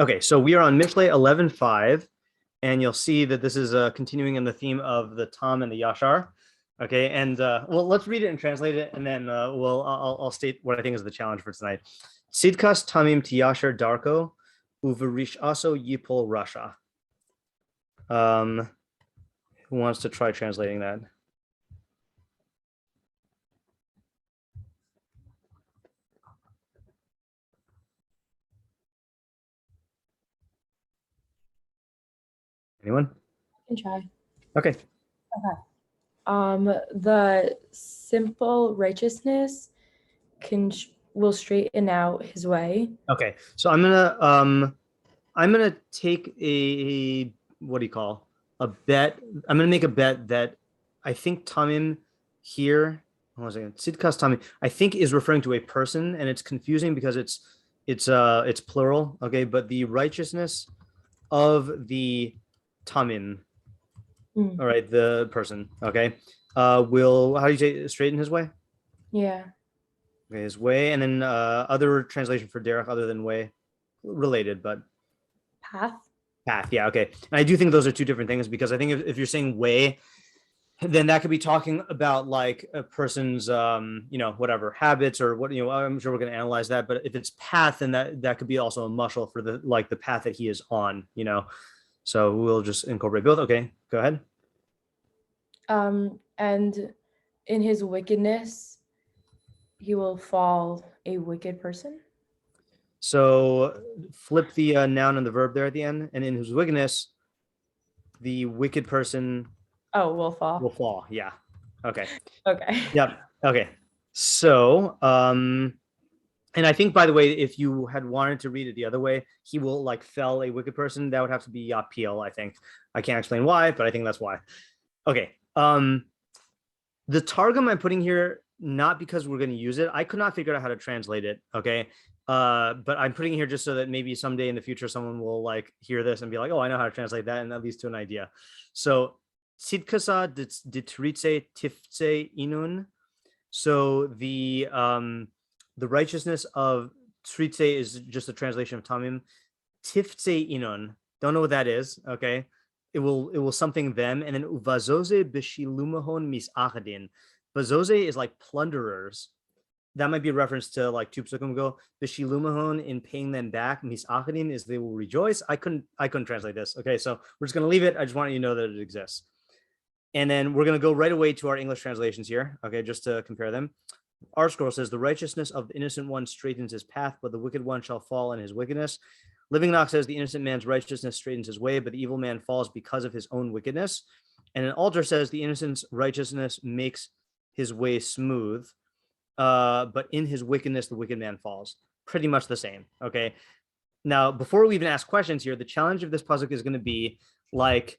Okay, so we are on Mishlei 11.5, and you'll see that this is continuing in the theme of the Tam and the Yashar. Okay, and well, let's read it and translate it, and then I'll state what I think is the challenge for tonight. Sidkas Tamim Tiyashar Darko Uverish Aso Yipol Rasha. Who wants to try translating that? Anyone? I can try. Okay. The simple righteousness will straighten out his way. Okay, so I'm gonna take a what do you call a bet? I'm gonna make a bet that I think Tamim here, hold on a second, Sidkas Tamim, I think is referring to a person, and it's confusing because it's plural. Okay, but the righteousness of the Tamim, all right, the person, okay, will, how do you say, straighten his way? Yeah. Okay, his way, and then other translation for derech other than way, related, but Path. Yeah, okay. And I do think those are two different things, because I think if you're saying way, then that could be talking about like a person's whatever habits or what, I'm sure we're going to analyze that. But if it's path, then that could be also a mushal for the path that he is on, So we'll just incorporate both. Okay, go ahead. And in his wickedness, he will fall a wicked person. So flip the noun and the verb there at the end, and in his wickedness, the wicked person will fall. Will fall. Yeah. Okay. Okay. Yep. Okay. So, and I think, by the way, if you had wanted to read it the other way, he will like fell a wicked person. That would have to be Yapil, I think. I can't explain why, but I think that's why. Okay. The Targum I'm putting here, not because we're going to use it. I could not figure out how to translate it. Okay. But I'm putting it here just so that maybe someday in the future, someone will like hear this and be like, oh, I know how to translate that. And that leads to an idea. So Sidkasa ditritse tifse inun. So the righteousness of tritse is just a translation of Tamim. Tifse inun. Don't know what that is. Okay. It will something them, and then uvazoze bishilumahon misachadin. Vazoze is like plunderers. That might be a reference to like two psukim ago. Bishilumahon, in paying them back. Misachadin is they will rejoice. I couldn't translate this. Okay, so we're just gonna leave it. I just want you to know that it exists. And then we're gonna go right away to our English translations here. Okay, just to compare them. Our scroll says, the righteousness of the innocent one straightens his path, but the wicked one shall fall in his wickedness. Living Knox says, the innocent man's righteousness straightens his way, but the evil man falls because of his own wickedness. And an Alter says, the innocent's righteousness makes his way smooth, but in his wickedness, the wicked man falls. Pretty much the same. Okay. Now, before we even ask questions here, the challenge of this pasuk is going to be like,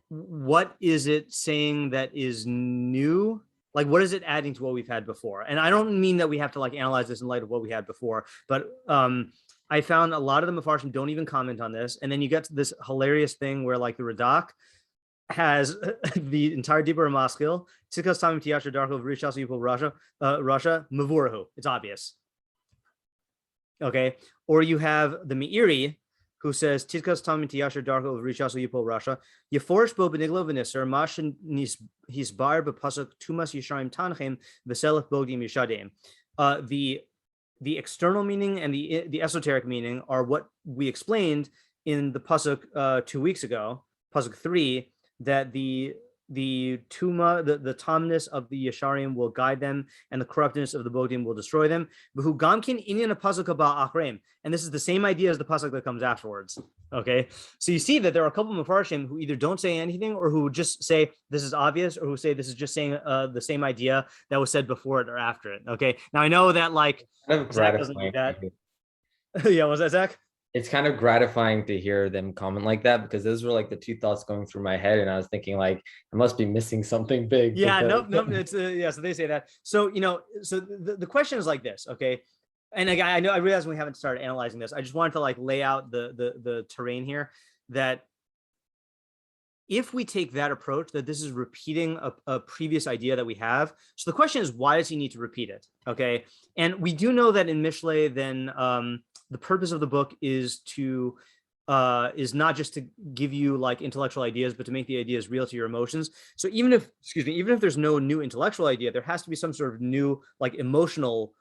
what is it saying that is new? Like, what is it adding to what we've had before? And I don't mean that we have to like analyze this in light of what we had before, but I found a lot of the meforshim don't even comment on this. And then you get to this hilarious thing where like the Radak has the entire Dibur Maskil, Tzikas Tamim Tiyashar Darko Vrishas Yipol Rasha, Mavurahu. It's obvious. Okay. Or you have the Meiri, who says Tizkas Tamim Tiyashar Darko of Rishasu Yipol Rasha, Yeforish Bo Beniglo Venisser, Mashin Hisbar Bepasuk Tumas Yisharim Tanchem, Veselif Bogdim Yishadim. The external meaning and the esoteric meaning are what we explained in the pasuk 2 weeks ago, pasuk 3, that the tuma, the tamness of the Yesharim will guide them, and the corruptness of the Bogdim will destroy them. And this is the same idea as the pasuk that comes afterwards. Okay, so you see that there are a couple of meforshim who either don't say anything, or who just say this is obvious, or who say this is just saying the same idea that was said before it or after it. Okay, now I know that like Zach doesn't do that. Yeah, was that Zach? It's kind of gratifying to hear them comment like that, because those were like the two thoughts going through my head, and I was thinking like I must be missing something big. Yeah, nope. It's yeah. So they say that. So so the question is like this, okay? And I know I realize we haven't started analyzing this. I just wanted to like lay out the terrain here, that if we take that approach, that this is repeating a previous idea that we have. So the question is, why does he need to repeat it? Okay, and we do know that in Mishlei, then the purpose of the book is not just to give you like intellectual ideas, but to make the ideas real to your emotions. So even if there's no new intellectual idea, there has to be some sort of new like emotional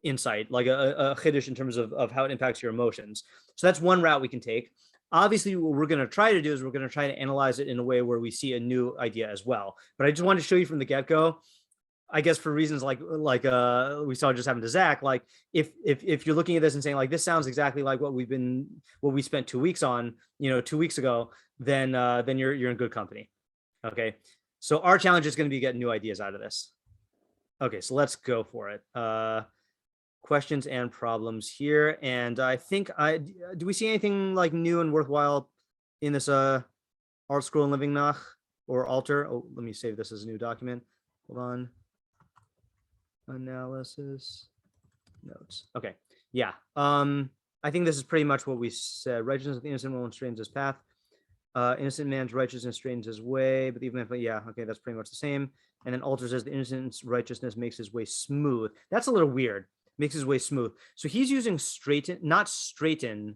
insight, like a chiddush in terms of how it impacts your emotions. So that's one route we can take. Obviously, what we're going to try to do is we're going to try to analyze it in a way where we see a new idea as well. But I just wanted to show you from the get-go, I guess for reasons like we saw just happen to Zach, like if you're looking at this and saying like this sounds exactly like what we spent 2 weeks on, 2 weeks ago, then you're in good company. Okay, so our challenge is going to be getting new ideas out of this. Okay, so let's go for it. Questions and problems here, and I think do we see anything like new and worthwhile in this art scroll and living nach or altar? Oh, let me save this as a new document. Hold on. Analysis notes. Okay, yeah. I think this is pretty much what we said. Righteousness of the innocent one straightens his path. Innocent man's righteousness straightens his way, but even if okay, that's pretty much the same. And then altar says the innocent's righteousness makes his way smooth. That's a little weird. Makes his way smooth. So he's using straighten, not straighten,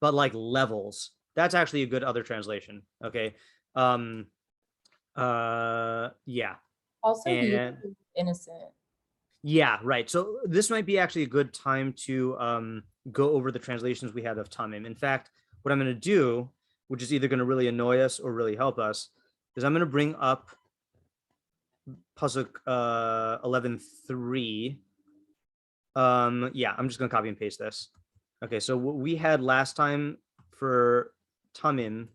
but like levels. That's actually a good other translation. Okay. Yeah. Also, and innocent. Yeah, right. So this might be actually a good time to go over the translations we had of Tamim. In fact, what I'm going to do, which is either going to really annoy us or really help us, is I'm going to bring up pasuk 11:3. Yeah, I'm just going to copy and paste this. Okay, so what we had last time for Tamim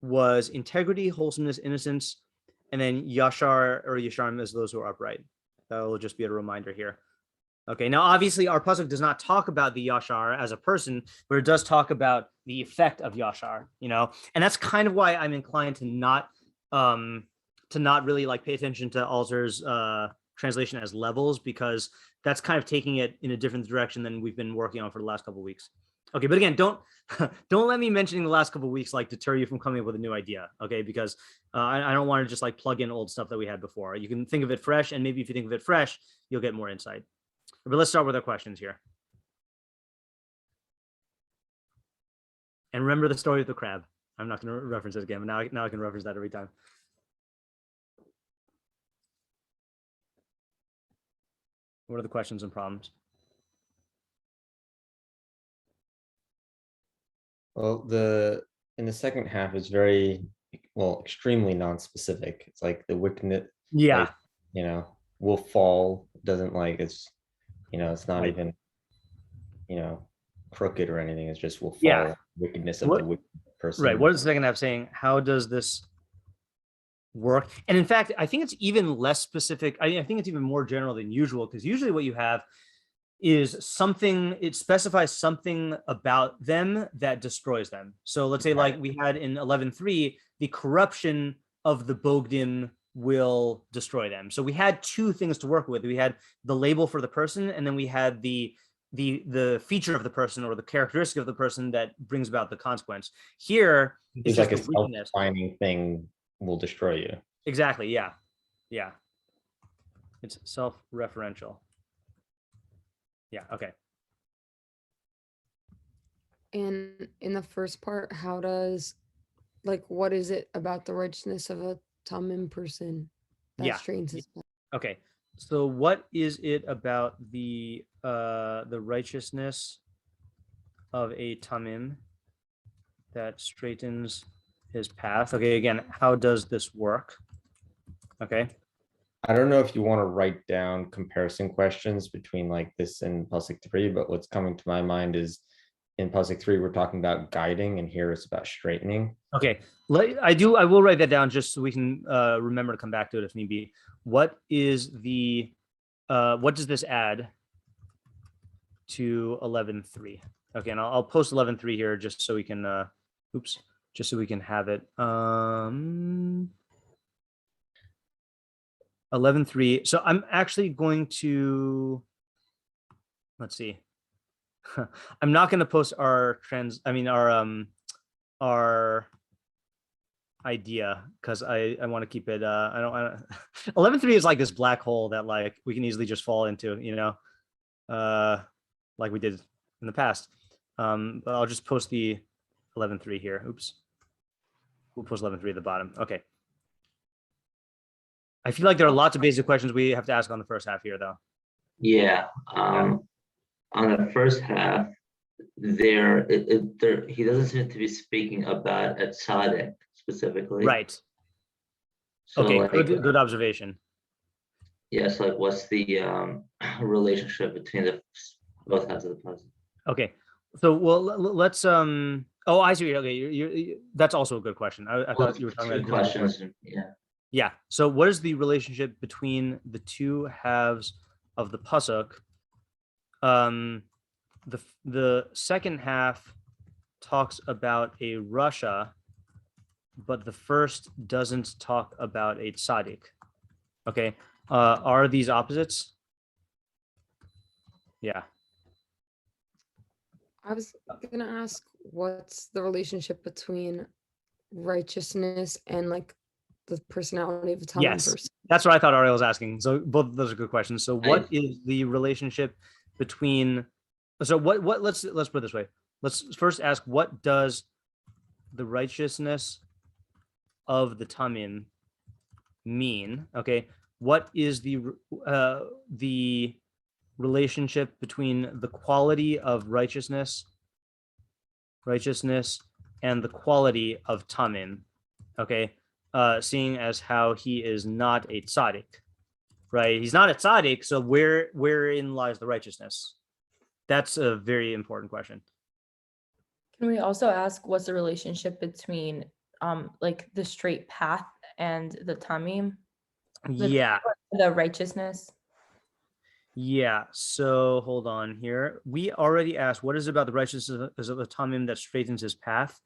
was integrity, wholesomeness, innocence, and then yashar or yasharim as those who are upright. That will just be a reminder here. Okay, now obviously our pasuk does not talk about the yashar as a person, but it does talk about the effect of yashar, and that's kind of why I'm inclined to not really like pay attention to Alter's translation as levels, because that's kind of taking it in a different direction than we've been working on for the last couple of weeks. Okay, but again, don't let me mentioning the last couple of weeks like deter you from coming up with a new idea. Okay, because I don't want to just like plug in old stuff that we had before. You can think of it fresh, and maybe if you think of it fresh, you'll get more insight. But let's start with our questions here. And remember the story of the crab. I'm not going to reference it again, but now I can reference that every time. What are the questions and problems? Well, in the second half is extremely non-specific. It's like the wickedness, Yeah, like, will fall. Doesn't like it's, it's not right. even, crooked or anything. It's just will fall. Yeah. Wickedness of the wicked person. Right. What is the second half saying? How does this work? And in fact, I think it's even less specific. I think it's even more general than usual, because usually what you have is something, it specifies something about them that destroys them. So let's say like we had in 11:3, the corruption of the Bogdim will destroy them. So we had two things to work with. We had the label for the person, and then we had the feature of the person or the characteristic of the person that brings about the consequence. Here, it's like a self-defining thing will destroy you. Exactly. Yeah. Yeah. It's self-referential. Yeah. Okay. And in the first part, how does, what is it about the righteousness of a Tamim person that strains his path? Okay. So what is it about the righteousness of a Tamim that straightens his path? Okay. Again, how does this work? Okay. I don't know if you want to write down comparison questions between like this and pasuk 3, but what's coming to my mind is in pasuk 3, we're talking about guiding, and here it's about straightening. Okay. I will write that down just so we can remember to come back to it if need be. What is what does this add to 11:3? Okay, and I'll post 11:3 here just so we can just so we can have it. 11:3. So I'm actually going to, let's see. I'm not going to post our idea, because I want to keep it. I don't 11:3 is like this black hole that like we can easily just fall into, like we did in the past. But I'll just post the 11.3 here. Oops. We'll post 11.3 at the bottom. Okay. I feel like there are lots of basic questions we have to ask on the first half here, though. Yeah. On the first half, there he doesn't seem to be speaking about a tzaddik specifically. Right. So Okay. like, Good observation. yes, like what's the relationship between the both halves of the puzzle? Okay. So let's Oh, I see. Okay, you that's also a good question. I thought you were talking about a two different questions. question. Yeah. Yeah. So what is the relationship between the two halves of the pasuk? The second half talks about a rasha, but the first doesn't talk about a tzaddik. Okay. Are these opposites? Yeah. I was gonna ask, what's the relationship between righteousness and like the personality of a Tamim Yes. person? That's what I thought Ariel was asking. So both of those are good questions. So what is the relationship between, so what let's put it this way. Let's first ask, what does the righteousness of the Tamim mean? Okay. What is the relationship between the quality of righteousness and the quality of Tamim? Okay. Seeing as how he is not a tzaddik, right? He's not a tzaddik, so wherein lies the righteousness? That's a very important question. Can we also ask what's the relationship between like the straight path and the tamim? Yeah. The righteousness. Yeah. So hold on here. We already asked, what is it about the righteousness of the Tamim that straightens his path?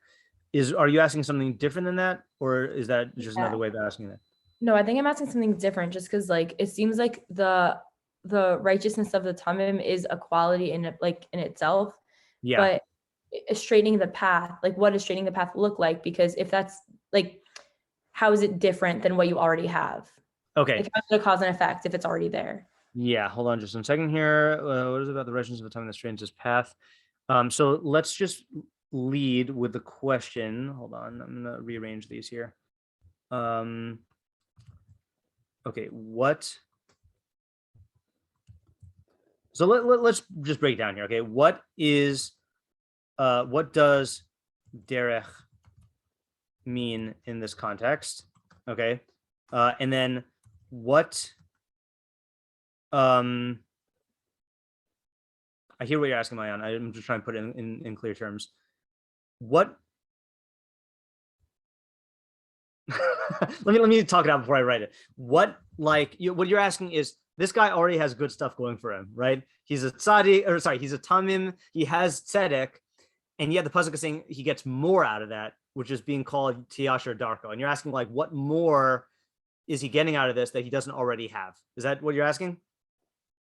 Are you asking something different than that, or is that just another way of asking that? No, I think I'm asking something different, just because like it seems like the righteousness of the tamim is a quality in itself. Yeah. But straightening the path, like what does straightening the path look like? Because if that's like, how is it different than what you already have? Okay. Like, how's it a cause and effect if it's already there? Yeah. Hold on just a second here. What is it about the righteousness of the Tamim that straightens his path? So let's just lead with the question. Hold on. I'm going to rearrange these here. Okay. So let's just break down here. Okay. What does derech mean in this context? Okay. And then what, I hear what you're asking, Mayan. I'm just trying to put it in clear terms. What? let me talk it out before I write it. What you're asking is, this guy already has good stuff going for him, right? He's a tzaddik, or sorry, he's a tamim. He has tzedek, and yet the pasuk is saying he gets more out of that, which is being called tiyasher darko. And you're asking, like, what more is he getting out of this that he doesn't already have? Is that what you're asking?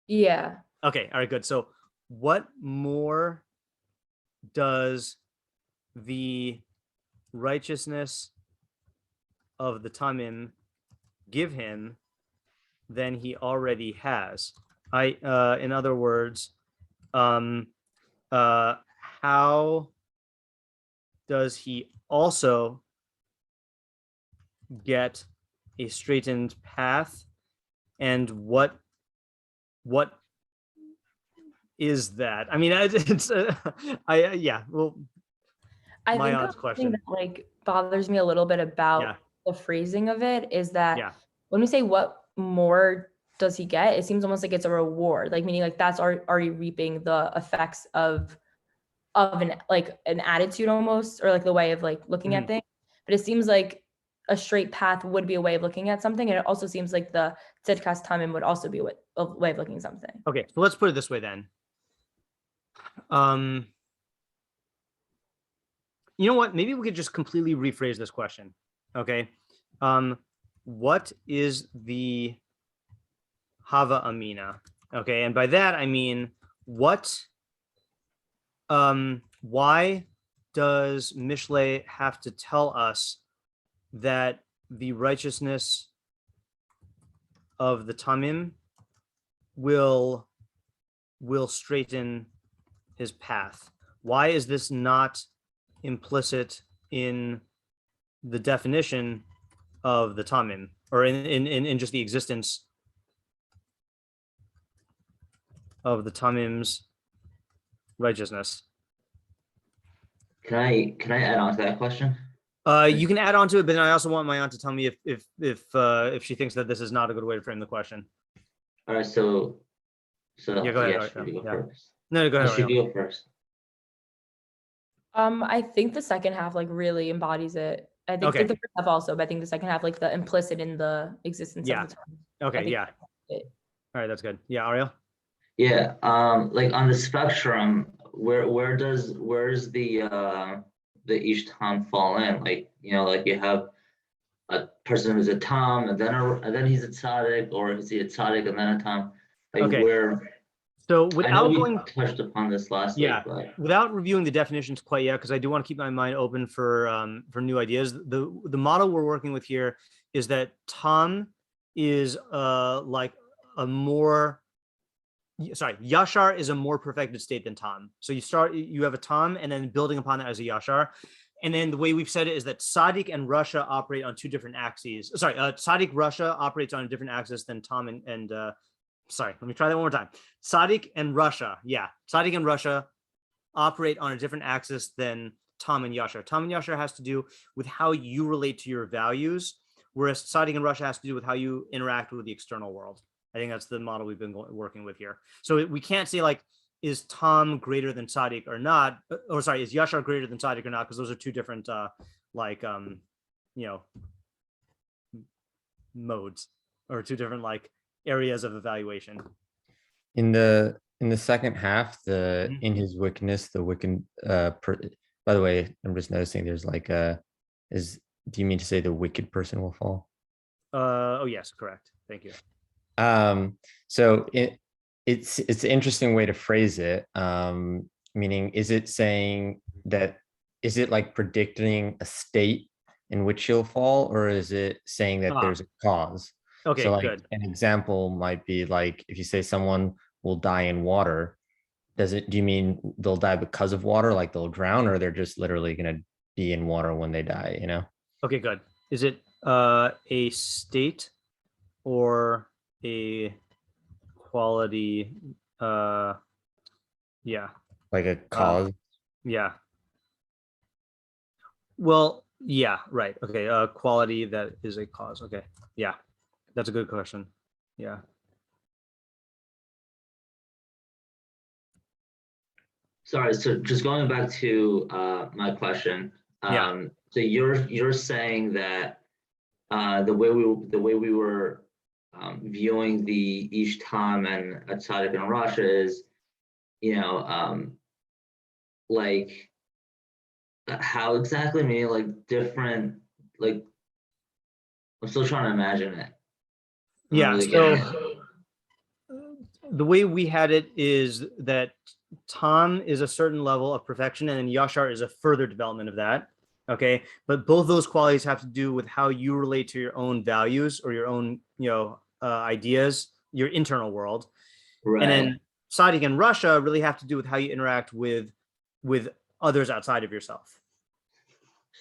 Yeah. Okay. All right. Good. So, what more does the righteousness of the Tamim give him than he already has? In other words, how does he also get a straightened path, and what is that? I mean, it's yeah. Well, I think Mayan's the question. thing that like bothers me a little bit about the phrasing of it is that when we say what more does he get, it seems almost like it's a reward, like meaning like that's already reaping the effects of an attitude almost, or like the way of like looking at things. But it seems like a straight path would be a way of looking at something, and it also seems like the tzedkas tamim would also be a way of looking at something. Okay, so let's put it this way then. You know what? Maybe we could just completely rephrase this question. Okay. What is the Hava Amina? Okay, and by that I mean why does Mishlei have to tell us that the righteousness of the Tamim will straighten his path. Why is this not implicit in the definition of the Tamim, or in just the existence of the Tamim's righteousness? Can I add on to that question? You can add on to it, but then I also want my aunt to tell me if she thinks that this is not a good way to frame the question. All right, so Yeah, go ahead. should we go Yeah. first? No, go ahead. Should you go first? I think the second half like really embodies it. I think Okay. the first half also, but I think the second half, like the implicit in the existence Yeah. of the time. Okay, yeah. All right, that's good. Yeah, Ariel? Yeah, like on the spectrum, where's the each tom fall in? Like, like you have a person who's a tom and then he's a tzaddik, or is he a tzaddik and then a tom? Like Okay. where So I without know we going, touched upon this last week, but without reviewing the definitions quite yet, because I do want to keep my mind open for new ideas. The model we're working with here is that Tom is like a more, sorry, Yashar is a more perfected state than Tom. So you have a Tom, and then building upon that as a Yashar. And then the way we've said it is that Tzaddik and Russia operate on two different axes. Sorry, Tzaddik Russia operates on a different axis than Tom and sorry, let me try that one more time. Tzaddik and Russia, Tzaddik and Russia operate on a different axis than Tom and Yashar. Tom and Yashar has to do with how you relate to your values, whereas Tzaddik and Russia has to do with how you interact with the external world. I think that's the model we've been working with here. So we can't say like, is Tom greater than Tzaddik or not? Or sorry, is Yashar greater than Tzaddik or not? Because those are two different modes, or two different like areas of evaluation. In the second half, Mhm. in his wickedness, the wicked by the way, I'm just noticing there's like do you mean to say the wicked person will fall? Oh yes, correct. Thank you. So it's an interesting way to phrase it. Meaning, is it saying that, is it like predicting a state in which he'll fall, or is it saying that there's a cause? Okay, so like good. An example might be like, if you say someone will die in water, do you mean they'll die because of water, like they'll drown, or they're just literally going to be in water when they die, Okay, good. Is it a state or a quality? Yeah. Like a cause? Yeah. Well, yeah, right. Okay. Quality that is a cause. Okay. Yeah. That's a good question. Yeah. sorry, so just going back to my question. So you're saying that the way we were viewing the each time and a tzaddik in Russia is, like how exactly? Meaning like different, like I'm still trying to imagine it. Yeah. So the way we had it is that Tom is a certain level of perfection, and then Yashar is a further development of that. Okay, but both those qualities have to do with how you relate to your own values or your own, ideas, your internal world. Right. And then Tzaddik and Russia really have to do with how you interact with others outside of yourself.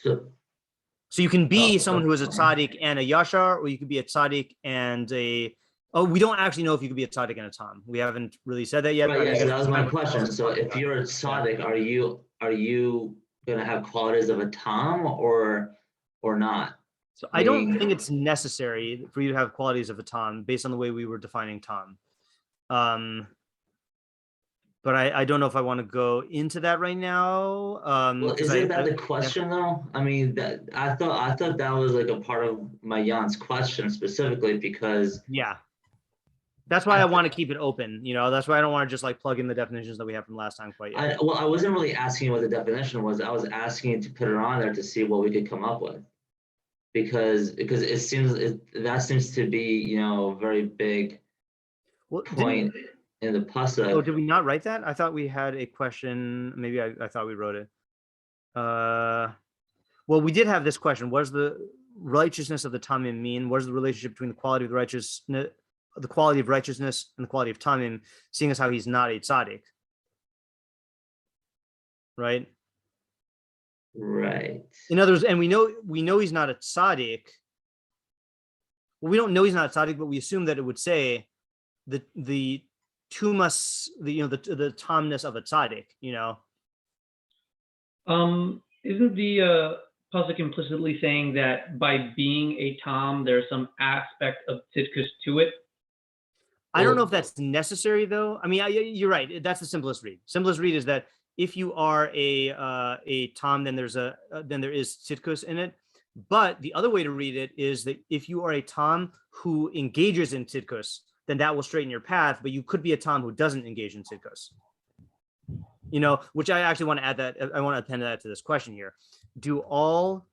So you can be someone who is a tzaddik and a yashar, or you could be a tzaddik and a. Oh, we don't actually know if you could be a tzaddik and a tom. We haven't really said that yet. Right. Yeah. So that was my question. So if you're a tzaddik, are you gonna have qualities of a tom or not? So I don't think it's necessary for you to have qualities of a tom based on the way we were defining tom. But I don't know if I want to go into that right now. Well, isn't that the question though? I mean, that I thought that was like a part of my Jan's question specifically because that's why I want to keep it open. That's why I don't want to just like plug in the definitions that we have from last time quite yet. I wasn't really asking you what the definition was. I was asking you to put it on there to see what we could come up with, because it seems that seems to be a very big point in the pasuk. Oh, did we not write that? I thought we had a question. Maybe I thought we wrote it. Well, we did have this question. What does the righteousness of the Tamim mean? What is the relationship between the quality of righteousness and the quality of Tamim, seeing as how he's not a tzaddik? right? Right. In other words, and we know he's not a tzaddik. Well, we don't know he's not a tzaddik, but we assume that it would say the tumas, the tamness of a tzaddik, Isn't the pasuk implicitly saying that by being a tam, there's some aspect of tzidkus to it? I don't know if that's necessary, though. I mean, you're right. That's the simplest read. Simplest read is that if you are a tam, then there is tzidkus in it. But the other way to read it is that if you are a tam who engages in tzidkus, then that will straighten your path. But you could be a tam who doesn't engage in tzidkus. Which I actually want to add that. I want to append that to this question here. Do all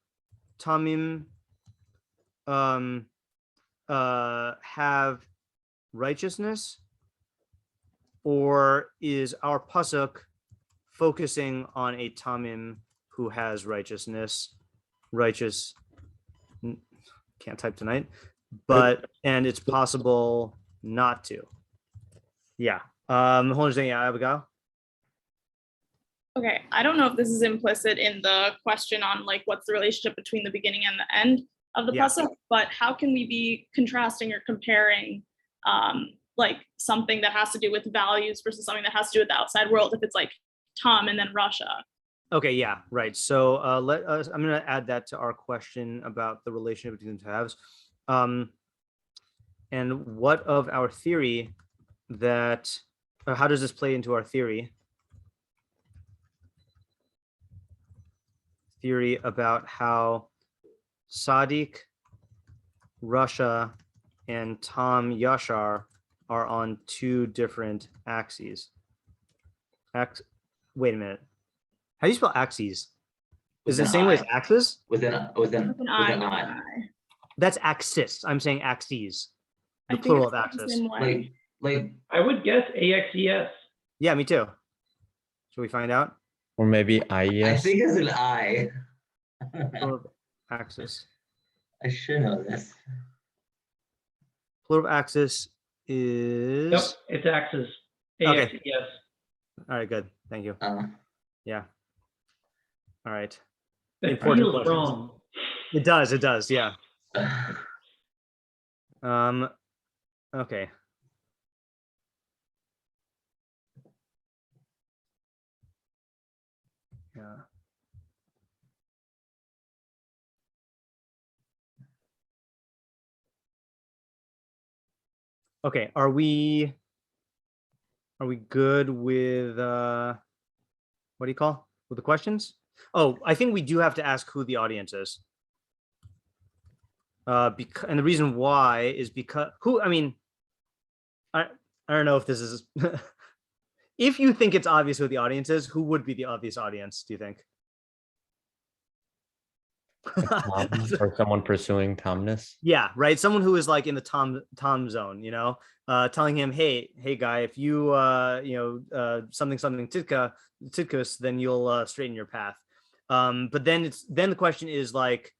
tamim have righteousness, or is our pasuk focusing on a tamim who has righteousness? Can't type tonight, and it's possible not to. Yeah. Hold on a second. Yeah, Abigail. Okay, I don't know if this is implicit in the question on like what's the relationship between the beginning and the end of the pasuk, but how can we be contrasting or comparing like something that has to do with values versus something that has to do with the outside world if it's like Tom and then Russia? Okay, yeah, right. So I'm going to add that to our question about the relationship between the halves. And what of our theory that, how does this play into our theory? Theory about how Sadiq, Russia, and Tom Yashar are on two different axes. Wait a minute. How do you spell axes? Is it the same way as axis? With an I. That's axis. I'm saying axes. The plural of axis. Like I would guess AXES. Yeah, me too. Should we find out? Or maybe IES. I think it's an I. Plural of axis. I should know this. Plural of axis is. Yep, it's axis. AXES. Okay. All right, good. Thank you. Yeah. All right. It feels wrong. It does. Yeah. Okay. Yeah. Okay, are we good with what do you call with the questions? Oh, I think we do have to ask who the audience is. And the reason why is because I don't know if this is if you think it's obvious who the audience is, who would be the obvious audience, do you think? Or someone pursuing Tomness? Yeah, right. Someone who is like in the Tom zone, telling him, hey guy, if you something tidkus, then you'll straighten your path. But then the question is like,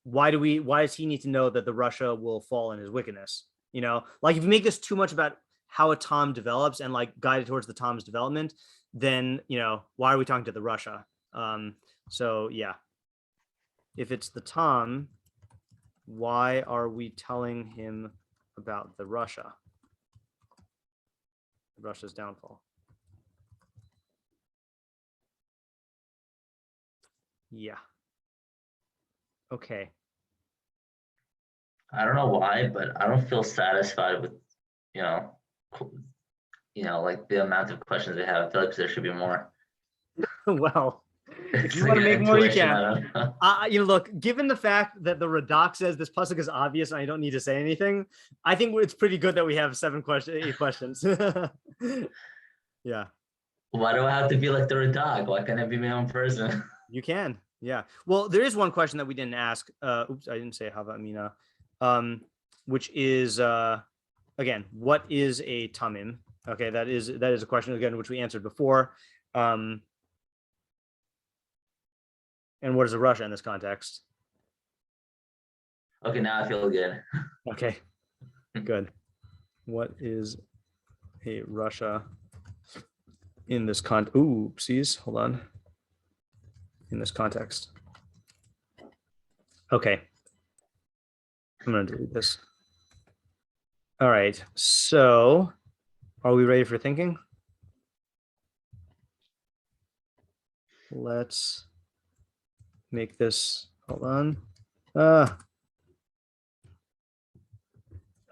why does he need to know that the Russia will fall in his wickedness? Like if you make this too much about how a Tom develops and like guided towards the Tom's development, then why are we talking to the Russia? So yeah, if it's the Tom, why are we telling him about the Russia? Russia's downfall. Yeah. Okay. I don't know why, but I don't feel satisfied with, like the amount of questions they have. I feel like there should be more. Well, if you want to make more, you can. Look, given the fact that the Radak says this pasuk is obvious and I don't need to say anything, I think it's pretty good that we have 8 questions. Yeah. Why do I have to be like the Radak? Why can't I be my own person? You can. Yeah. Well, there is one question that we didn't ask. Oops, I didn't say Hava Amina. Which is again, what is a tamim? Okay, that is a question again which we answered before. And what is a Russia in this context? Okay, now I feel good. Okay, good. What is a Russia in this oopsies, hold on. in this context. Okay. I'm going to delete this. All right. So are we ready for thinking? Let's make this, hold on.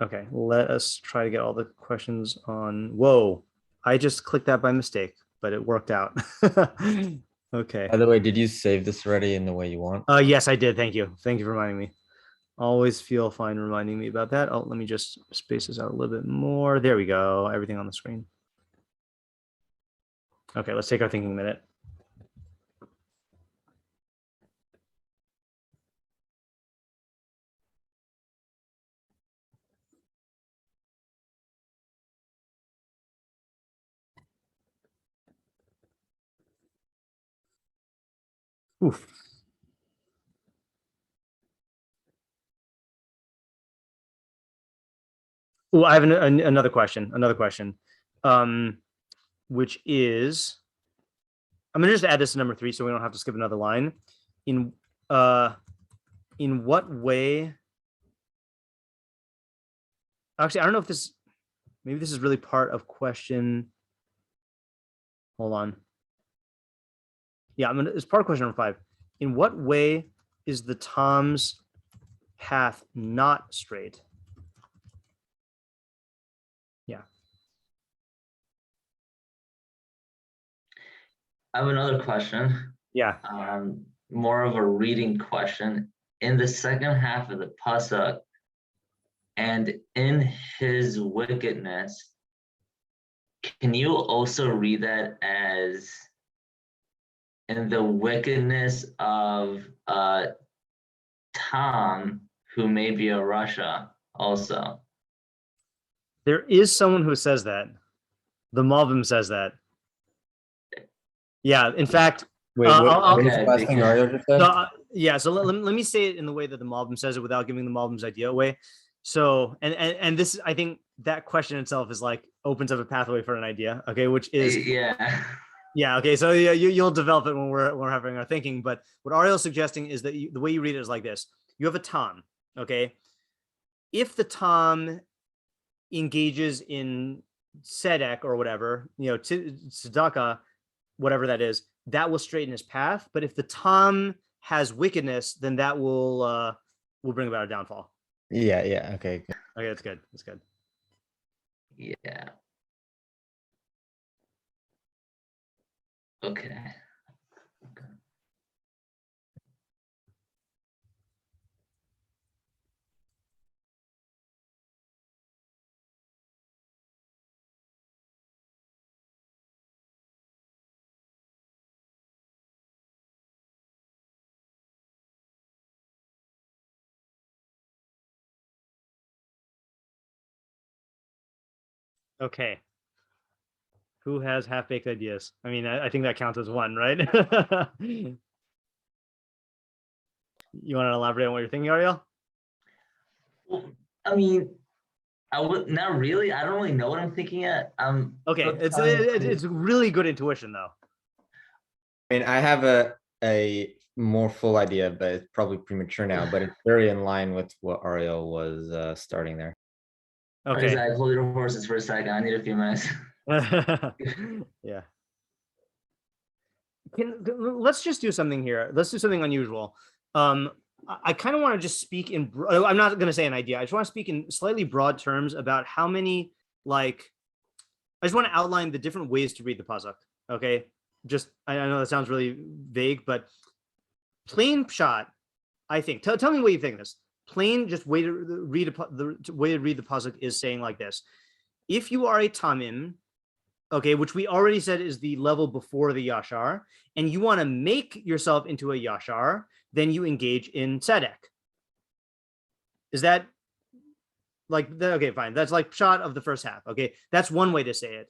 Okay, let us try to get all the questions on. Whoa, I just clicked that by mistake, but it worked out. Okay. By the way, did you save this already in the way you want? Yes, I did. Thank you. Thank you for reminding me. Always feel fine reminding me about that. Oh, let me just space this out a little bit more. There we go. Everything on the screen. Okay, let's take our thinking minute. Oof. Oh, I have another question. Which is, I'm gonna just add this to number 3, so we don't have to skip another line. In what way? Actually, I don't know if this. Maybe this is really part of question. Hold on. Yeah, it's part of question number 5. In what way is the Tom's path not straight? Yeah. I have another question. Yeah. More of a reading question. In the second half of the pasuk, and in his wickedness, can you also read that as in the wickedness of Tom, who may be a Russia also? There is someone who says that. The Malvim says that. Yeah, in fact, Wait, what was the last thing Ariel just said? yeah, so let me say it in the way that the Malbim says it without giving the Malbim's idea away. So, and this, I think that question itself is like opens up a pathway for an idea, okay, which is yeah, okay, so yeah, you'll develop it when we're having our thinking. But what Ariel's suggesting is that the way you read it is like this: you have a Tom, okay. If the Tom engages in tzedek or whatever, tzedakah, whatever that is, that will straighten his path. But if the Tom has wickedness, then that will bring about a downfall. Yeah. Okay. Okay, that's good. That's good. Yeah. Okay. Okay. Who has half-baked ideas? I mean, I think that counts as one, right? You want to elaborate on what you're thinking, Ariel? Well, I mean, I would not really. I don't really know what I'm thinking yet. Okay, it's really good intuition, though. I mean, I have a more full idea, but it's probably premature now. But it's very in line with what Ariel was starting there. Okay. Zach, hold your horses for a second. I need a few minutes. Yeah. Let's just do something here. Let's do something unusual. I kind of want to just speak in. I'm not going to say an idea. I just want to speak in slightly broad terms about how many, like, I just want to outline the different ways to read the pasuk. Okay. Just, I know that sounds really vague, but plain shot, I think. Tell me what you think of this. Plain, just way to read the way to read the pasuk is saying like this: if you are a tamim, okay, which we already said is the level before the yashar, and you want to make yourself into a yashar, then you engage in tzedek. Is that like, okay, fine. That's like shot of the first half. Okay, that's one way to say it.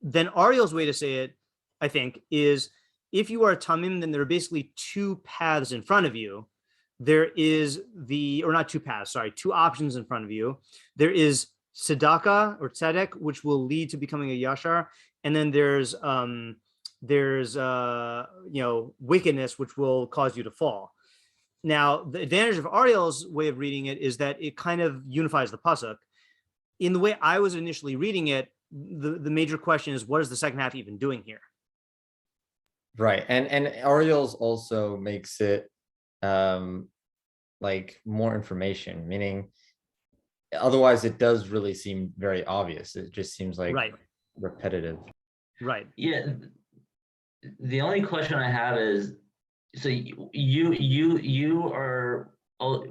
Then Ariel's way to say it, I think, is if you are a tamim, then there are basically two paths in front of you. There is or not two paths, sorry, two options in front of you. There is tzedakah or tzedek, which will lead to becoming a yashar. And then there's there's wickedness which will cause you to fall. Now, the advantage of Ariel's way of reading it is that it kind of unifies the pasuk. In the way I was initially reading it, the major question is, what is the second half even doing here? Right, and Ariel's also makes it like more information, meaning otherwise it does really seem very obvious. It just seems like repetitive. Right. Yeah. The only question I have is, so you are,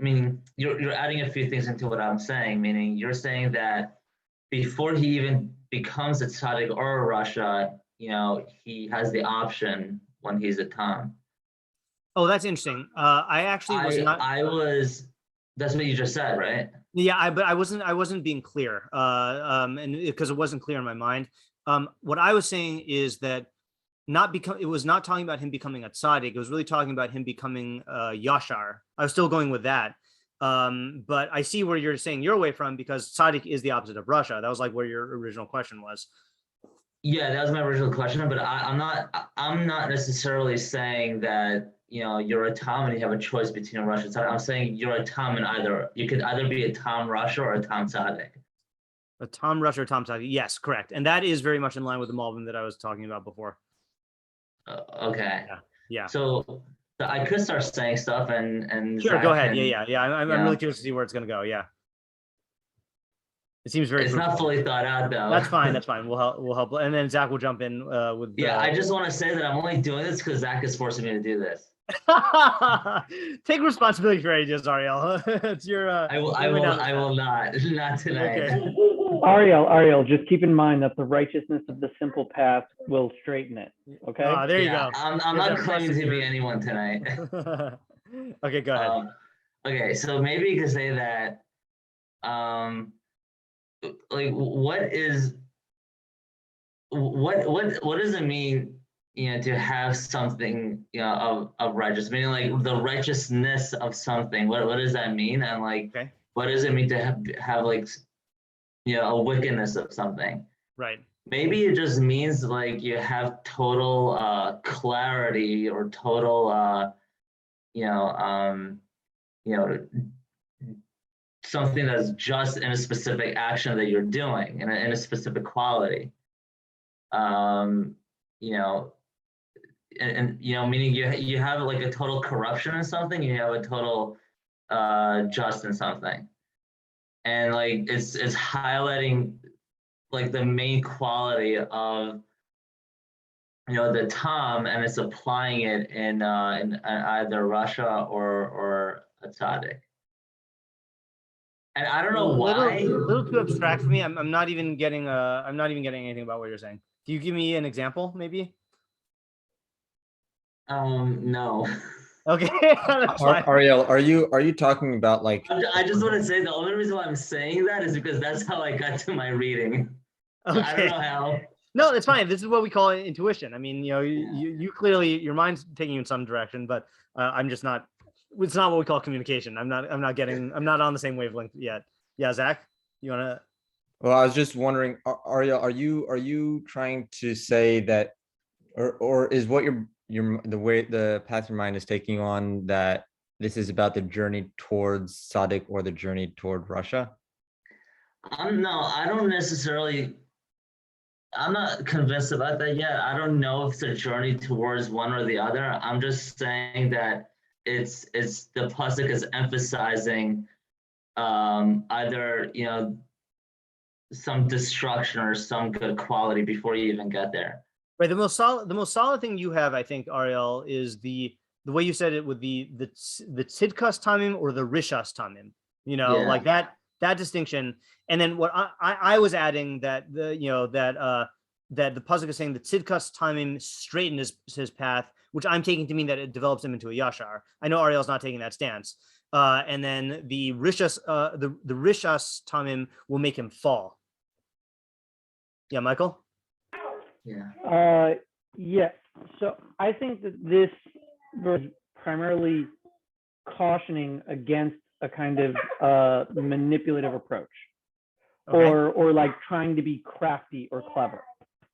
meaning you're adding a few things into what I'm saying, meaning you're saying that before he even becomes a tzaddik or a rasha, he has the option when he's a tam. Oh, that's interesting. I actually was not. That's what you just said, right? Yeah, but I wasn't being clear, and because it wasn't clear in my mind. What I was saying is that it was not talking about him becoming a tzaddik. It was really talking about him becoming yashar. I was still going with that. But I see where you're saying you're away from, because tzaddik is the opposite of rasha. That was like where your original question was. Yeah, that was my original question, but I'm not necessarily saying that you're a tam and you have a choice between a rasha and tzaddik. I'm saying you're a tam and you could either be a tam rasha or a tam tzaddik. A tam rasha or tam tzaddik. Yes, correct, and that is very much in line with the malvim that I was talking about before. Okay. Yeah. So I could start saying stuff and sure, go ahead. I'm really curious to see where it's going to go. Yeah. It seems very. It's not fully thought out though. That's fine. We'll help, and then Zach will jump in with. Yeah, I just want to say that I'm only doing this because Zach is forcing me to do this. Take responsibility for your ideas, Ariel. It's your. I will not tonight. Okay. Ariel, just keep in mind that the righteousness of the simple path will straighten it. Okay. There you go. I'm not claiming to be anyone tonight. Okay, go ahead. Okay, so maybe you could say that, like, what does it mean, to have something, of righteous, meaning like the righteousness of something. What does that mean? And like, what does it mean to have like, a wickedness of something? Right. Maybe it just means like you have total clarity or total something that's just in a specific action that you're doing in a specific quality. And meaning you have like a total corruption in something, you have a total just in something. And like it's highlighting like the main quality of the tam, and it's applying it in either rasha or a tzaddik. And I don't know why. A little too abstract for me. I'm not even getting anything about what you're saying. Can you give me an example, maybe? No. Okay. Ariel, are you talking about like? I just want to say the only reason why I'm saying that is because that's how I got to my reading. Okay. I don't know how. No, it's fine. This is what we call intuition. I mean, you clearly, your mind's taking you in some direction, but I'm just not. It's not what we call communication. I'm not on the same wavelength yet. Yeah, Zach, you wanna? Well, I was just wondering, Ariel, are you trying to say that, or is what the path your mind is taking on, that this is about the journey towards tzaddik or the journey toward rasha? No, I don't necessarily. I'm not convinced about that yet. I don't know if it's a journey towards one or the other. I'm just saying that it's the pasuk is emphasizing either some destruction or some good quality before you even get there. Right. The most solid thing you have, I think, Ariel, is the way you said it with the tzidkas tamim or the rishas tamim. Like that distinction. And then what I was adding that that the pasuk is saying the tzidkas tamim straighten his path, which I'm taking to mean that it develops him into a yashar. I know Ariel's not taking that stance. And then the rishas the rishas tamim will make him fall. Yeah, Michael? Yeah. Yeah. So I think that this was primarily cautioning against a kind of manipulative approach, or like trying to be crafty or clever.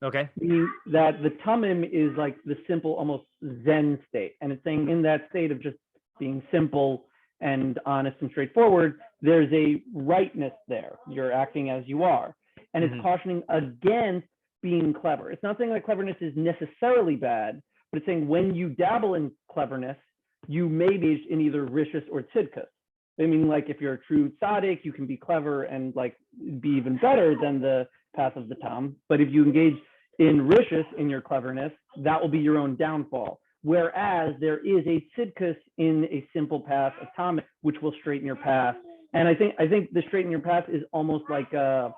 Okay. Meaning that the tamim is like the simple, almost Zen state. And it's saying in that state of just being simple and honest and straightforward, there's a rightness there. You're acting as you are. And it's cautioning against being clever. It's not saying that cleverness is necessarily bad, but it's saying when you dabble in cleverness, you may be in either rishus or tzidkus. I mean, like if you're a true tzaddik, you can be clever and like be even better than the path of the tam. But if you engage in rishus in your cleverness, that will be your own downfall. Whereas there is a tzidkus in a simple path of tam, which will straighten your path. And I think the straighten your path is almost like a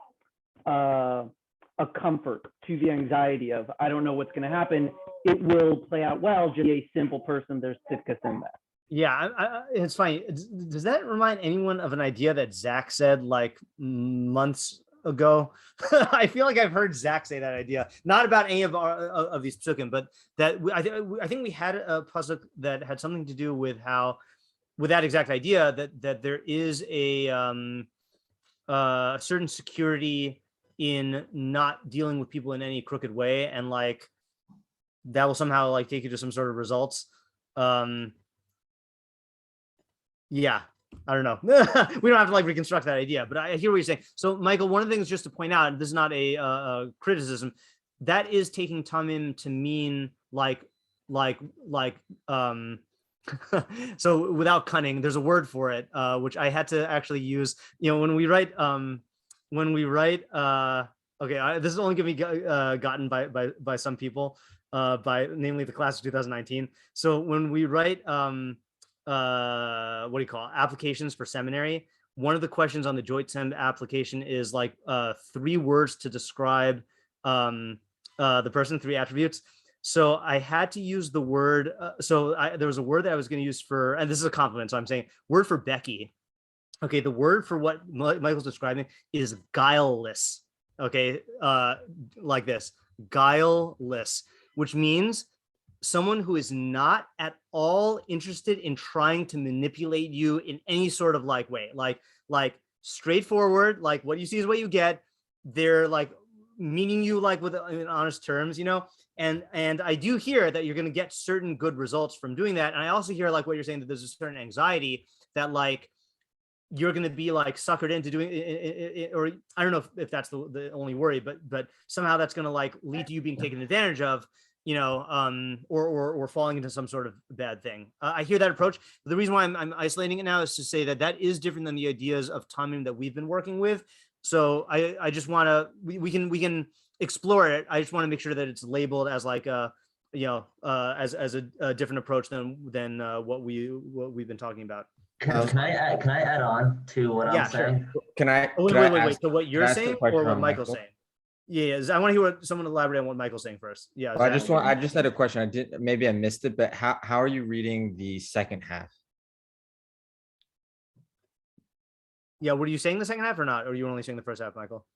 comfort to the anxiety of, I don't know what's going to happen. It will play out well. Just be a simple person. There's tzidkus in that. Yeah, it's funny. Does that remind anyone of an idea that Zach said like months ago? I feel like I've heard Zach say that idea, not about any of these psukim, but that I think we had a pasuk that had something to do with how, with that exact idea, that there is a certain security in not dealing with people in any crooked way, and like that will somehow like take you to some sort of results. Yeah, I don't know. We don't have to like reconstruct that idea, but I hear what you're saying. So Michael, one of the things just to point out, this is not a criticism, that is taking tamim to mean like so without cunning, there's a word for it, which I had to actually use, when we write okay, this is only going to be gotten by some people, by namely the class of 2019. So when we write what do you call it? Applications for seminary, one of the questions on the Joint Sem application is like 3 words to describe the person, 3 attributes. So I had to use the word. There was a word that I was going to use for, and this is a compliment, so I'm saying word for Becky. Okay, the word for what Michael's describing is guileless. Okay, like this, guileless, which means someone who is not at all interested in trying to manipulate you in any sort of like way, like straightforward, like what you see is what you get. They're like meaning you like in honest terms, and I do hear that you're going to get certain good results from doing that. And I also hear like what you're saying, that there's a certain anxiety that like you're going to be like suckered into doing it, or I don't know if that's the only worry, but somehow that's going to like lead to you being taken advantage of, or falling into some sort of bad thing. I hear that approach. But the reason why I'm isolating it now is to say that is different than the ideas of tamim that we've been working with. So I just want to, we can explore it. I just want to make sure that it's labeled as like as a different approach than what we've been talking about. Can I add on to what I'm saying? Sure. Can I? Wait. So what you're saying or what Michael's saying? Yeah, I want to hear what someone elaborate on what Michael's saying first. Yeah. Well, I just had a question. Maybe I missed it, but how are you reading the second half? Yeah, were you saying the second half or not? Or are you only saying the first half, Michael?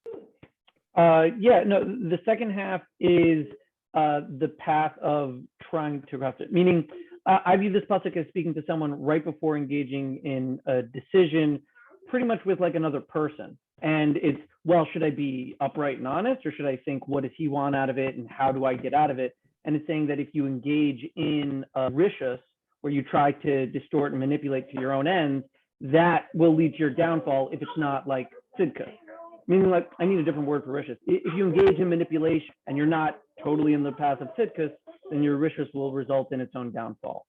Yeah, no, the second half is the path of trying to craft it. Meaning, I view this pasuk as speaking to someone right before engaging in a decision, pretty much with like another person. And it's, well, should I be upright and honest, or should I think, what does he want out of it, and how do I get out of it? And it's saying that if you engage in a rishus, where you try to distort and manipulate to your own ends, that will lead to your downfall if it's not like tzidkus. Meaning, like, I need a different word for rishus. If you engage in manipulation and you're not totally in the path of tzidkus, then your rishus will result in its own downfall.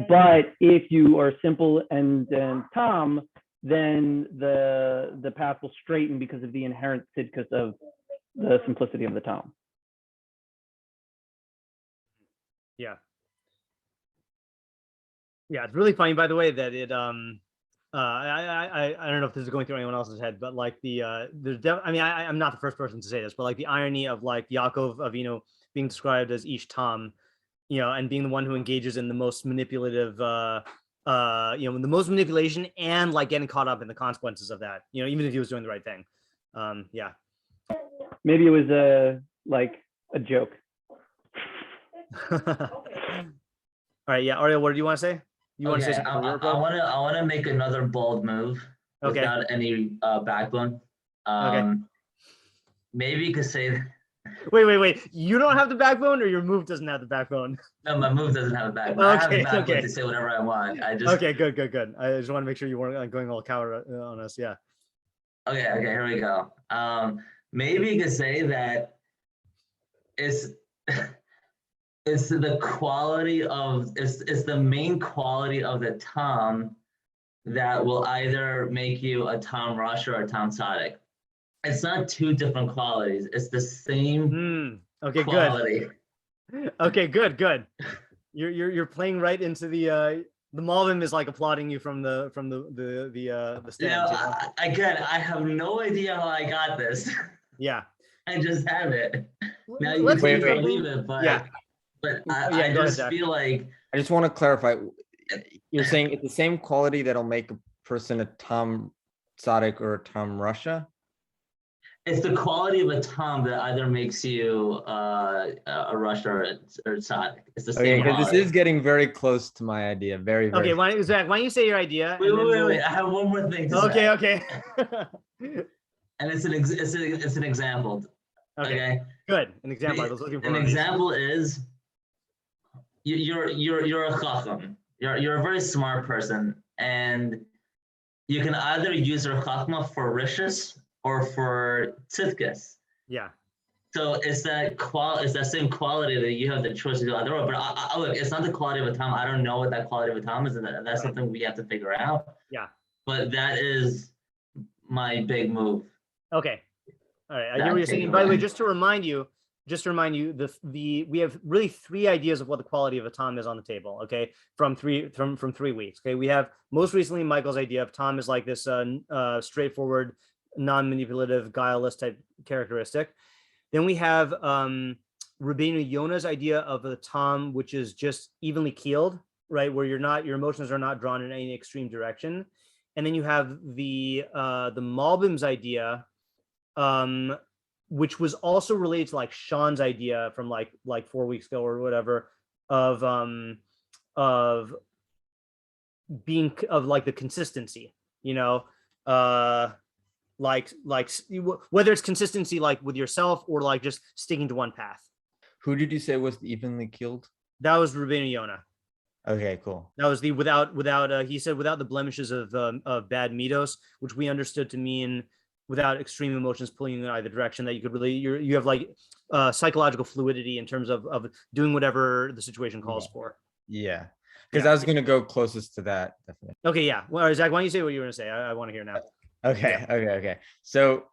But if you are simple and tam, then the path will straighten because of the inherent tzidkus of the simplicity of the tam. Yeah, it's really funny, by the way, that it I don't know if this is going through anyone else's head, but like I'm not the first person to say this, but like the irony of like Yaakov Avinu being described as ish tam, and being the one who engages in the most manipulative, the most manipulation, and like getting caught up in the consequences of that, even if he was doing the right thing. Yeah. Maybe it was a joke. All right. Yeah. Ariel, what do you want to say? You want to say I something? want to make another bold move without any backbone. Okay. Maybe you could say Wait. You don't have the backbone, or your move doesn't have the backbone? No, my move doesn't have a backbone. I have Okay, a backbone okay. to say whatever I want. I just Okay, good. I just want to make sure you weren't going all coward on us. Yeah. Okay, here we go. Maybe you could say that it's it's the quality of it's the main quality of the Tom that will either make you a Tom Rush or a Tom Tzaddik. It's not two different qualities. It's the same Okay, quality. good. Okay, good. You're playing right into the Malvin is like applauding you from the stands. Yeah, again, I have no idea how I got this. Yeah. I just have it. Now you Let's can wait. believe it, but Yeah. I just feel like I just want to clarify. You're saying it's the same quality that'll make a person a Tom Tzaddik or a Tom Russia? it's the quality of a Tom that either makes you a Russia or a Tzaddik. It's the same Because quality. this is getting very close to my idea. Very. Okay, Zach, why don't you say your idea? Wait. I have one more thing to say. Okay. And it's an example. Okay. Good. An example. I was looking for an example is you're a chacham. You're a very smart person, and you can either use your chachma for rishus or for tzidkus. Yeah. So it's that same quality that you have the choice to do either way. But I look, it's not the quality of a Tom. I don't know what that quality of a Tom is, and that's something we have to figure out. Yeah. But that is my big move. Okay. All right. I hear what you're saying. By the way, just to remind you, we have really three ideas of what the quality of a Tom is on the table. Okay, from 3 weeks. Okay, we have most recently Michael's idea of Tom is like this straightforward, non-manipulative, guileless type characteristic. Then we have Rabbeinu Yonah's idea of a Tom, which is just evenly keeled, right, where your emotions are not drawn in any extreme direction. And then you have the Malbim's idea, which was also related to like Sean's idea from like 4 weeks ago or whatever of being of like the consistency, like whether it's consistency like with yourself or like just sticking to one path. Who did you say was the evenly keeled? That was Rabbeinu Yonah. Okay, cool. That was the without he said without the blemishes of bad Meadows, which we understood to mean without extreme emotions pulling you in either direction, that you could really you have like psychological fluidity in terms of doing whatever the situation calls for. Yeah, because I was going to go closest to that, definitely. Okay, yeah. Well, Zach, why don't you say what you were going to say? I want to hear now. Okay, yeah. Okay. So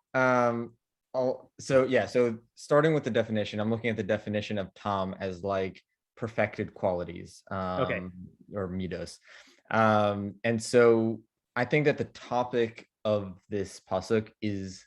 so starting with the definition, I'm looking at the definition of Tom as like perfected qualities, or Meadows. And so I think that the topic of this pasuk is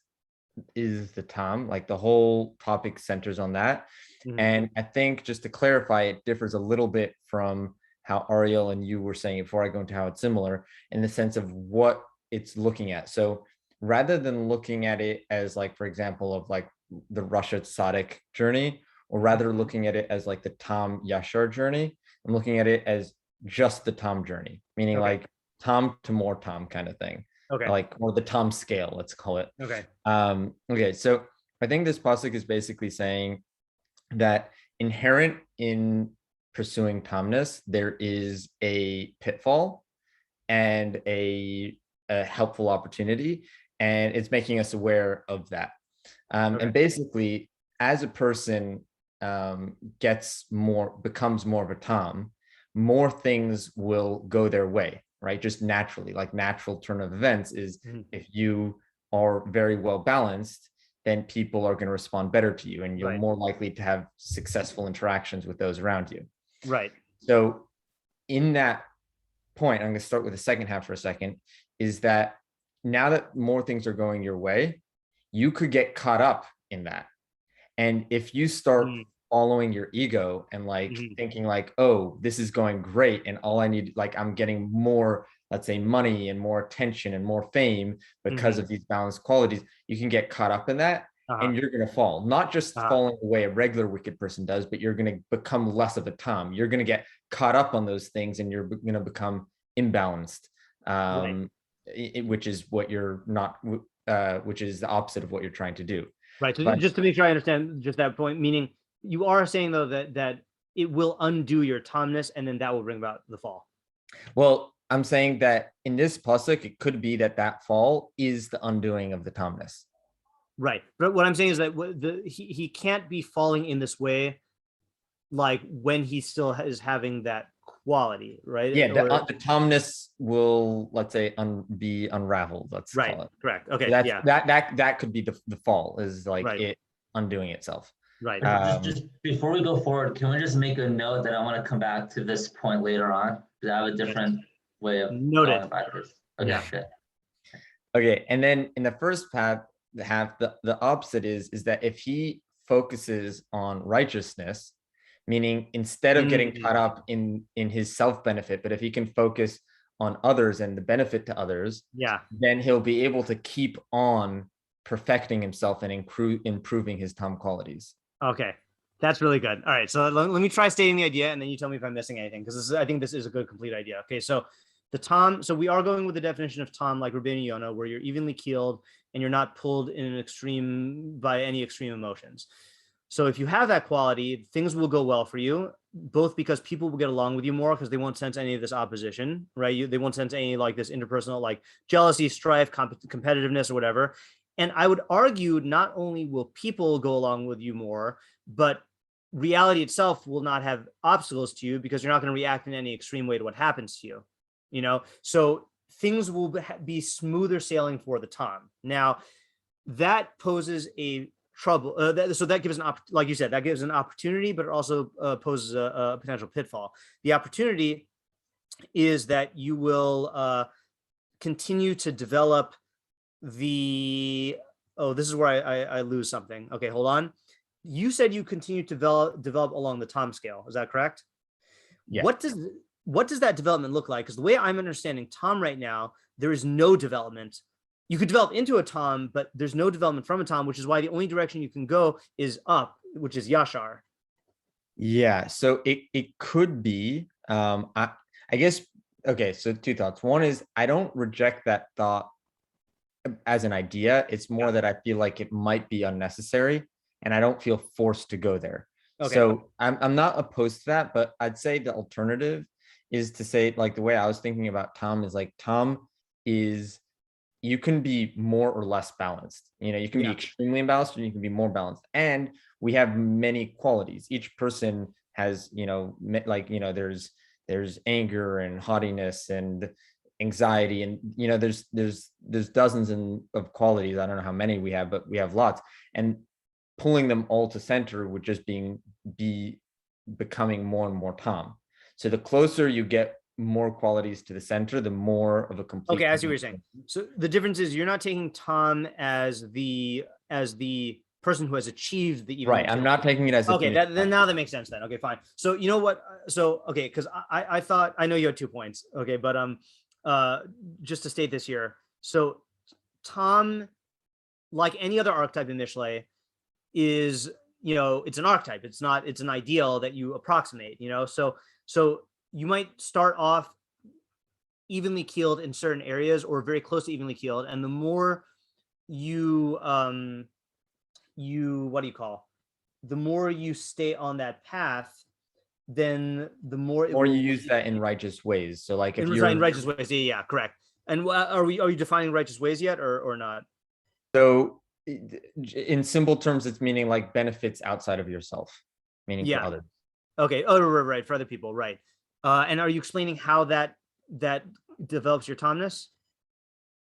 the Tom, like the whole topic centers on that. Mm-hmm. And I think just to clarify, it differs a little bit from how Ariel and you were saying before I go into how it's similar in the sense of what it's looking at. So rather than looking at it as like, for example, of like the Russia Tzaddik journey, or rather looking at it as like the Tom Yashar journey, I'm looking at it as just the Tom journey, meaning like Tom to more Tom kind of thing. Okay. Like, or the Tom scale, let's call it. Okay. Okay. So I think this pasuk is basically saying that inherent in pursuing Tomness, there is a pitfall and a helpful opportunity, and it's making us aware of that. And basically, as a person becomes more of a Tom, more things will go their way. Right, just naturally, like natural turn of events is if you are very well balanced, then people are going to respond better to you, and you're more likely to have successful interactions with those around you. Right. So, in that point, I'm going to start with the second half for a second. Is that now that more things are going your way, you could get caught up in that, and if you start following your ego and like thinking like, oh, this is going great, and all I need, like I'm getting more, let's say, money and more attention and more fame because of these balanced qualities, you can get caught up in that, and you're going to fall, not just falling the way a regular wicked person does, but you're going to become less of a Tom. You're going to get caught up on those things, and you're going to become imbalanced, which is what you're not, which is the opposite of what you're trying to do. Right. So But- just to make sure I understand just that point, meaning you are saying though that it will undo your Tomness and then that will bring about the fall. Well, I'm saying that in this pasuk, it could be that fall is the undoing of the Tomness. Right. But what I'm saying is that he can't be falling in this way, like when he still is having that quality, right? Yeah, the Tomness will, let's say, be unraveled. Let's right. call it. Correct. Okay. That's, yeah. That could be the fall, is like Right. it undoing itself. Right. Just before we go forward, can we just make a note that I want to come back to this point later on? Because I have a different way of Noted. going about this. Okay, Yeah. good. Okay, and then in the first half, the opposite is that if he focuses on righteousness, meaning instead of getting caught up in his self-benefit, but if he can focus on others and the benefit to others, yeah, then he'll be able to keep on perfecting himself and improving his Tom qualities. Okay, that's really good. All right, so let me try stating the idea, and then you tell me if I'm missing anything, because I think this is a good, complete idea. Okay, so the Tom, so we are going with the definition of Tom like Rabbeinu Yonah, where you're evenly keeled and you're not pulled in an extreme by any extreme emotions. So if you have that quality, things will go well for you, both because people will get along with you more because they won't sense any of this opposition, right? They won't sense any like this interpersonal, like jealousy, strife, competitiveness, or whatever. And I would argue not only will people go along with you more, but reality itself will not have obstacles to you because you're not going to react in any extreme way to what happens to you, you know? So things will be smoother sailing for the Tom. Now, that poses a trouble. So that gives like you said, that gives an opportunity, but it also poses a potential pitfall. The opportunity is that you will continue to develop this is where I lose something. Okay, hold on. You said you continue to develop along the Tom scale. Is that correct? Yeah. What does that development look like? Because the way I'm understanding Tom right now, there is no development. You could develop into a Tom, but there's no development from a Tom, which is why the only direction you can go is up, which is Yashar. Yeah, so it could be. I guess. Okay, so two thoughts. One is I don't reject that thought as an idea. It's more that I feel like it might be unnecessary and I don't feel forced to go there. Okay. So I'm not opposed to that, but I'd say the alternative is to say, like, the way I was thinking about Tom is like, Tom is, you can be more or less balanced. You know, you can be extremely imbalanced and you can be more balanced. And we have many qualities. Each person has, you know, like, you know, there's anger and haughtiness and anxiety, and you know there's dozens of qualities. I don't know how many we have, but we have lots, and pulling them all to center would just be becoming more and more Tom. So the closer you get more qualities to the center, the more of a complete. Okay, I see what you're saying. So the difference is you're not taking Tom as the person who has achieved the right. I'm not taking it as okay. Then now that makes sense. Then okay, fine. So you know what? So okay, because I thought I know you had 2 points. Okay, but just to state this here. So Tom, like any other archetype in Mishlei, is, you know, it's an archetype. It's an ideal that you approximate, you know. So you might start off evenly keeled in certain areas or very close to evenly keeled, and the more you the more you stay on that path, then the more you use that in righteous ways. So like if you're in righteous ways, yeah, correct. And are you defining righteous ways yet or not? So in simple terms, it's meaning like benefits outside of yourself, meaning for others. Okay. Oh, right. For other people, right. And are you explaining how that develops your Tomness?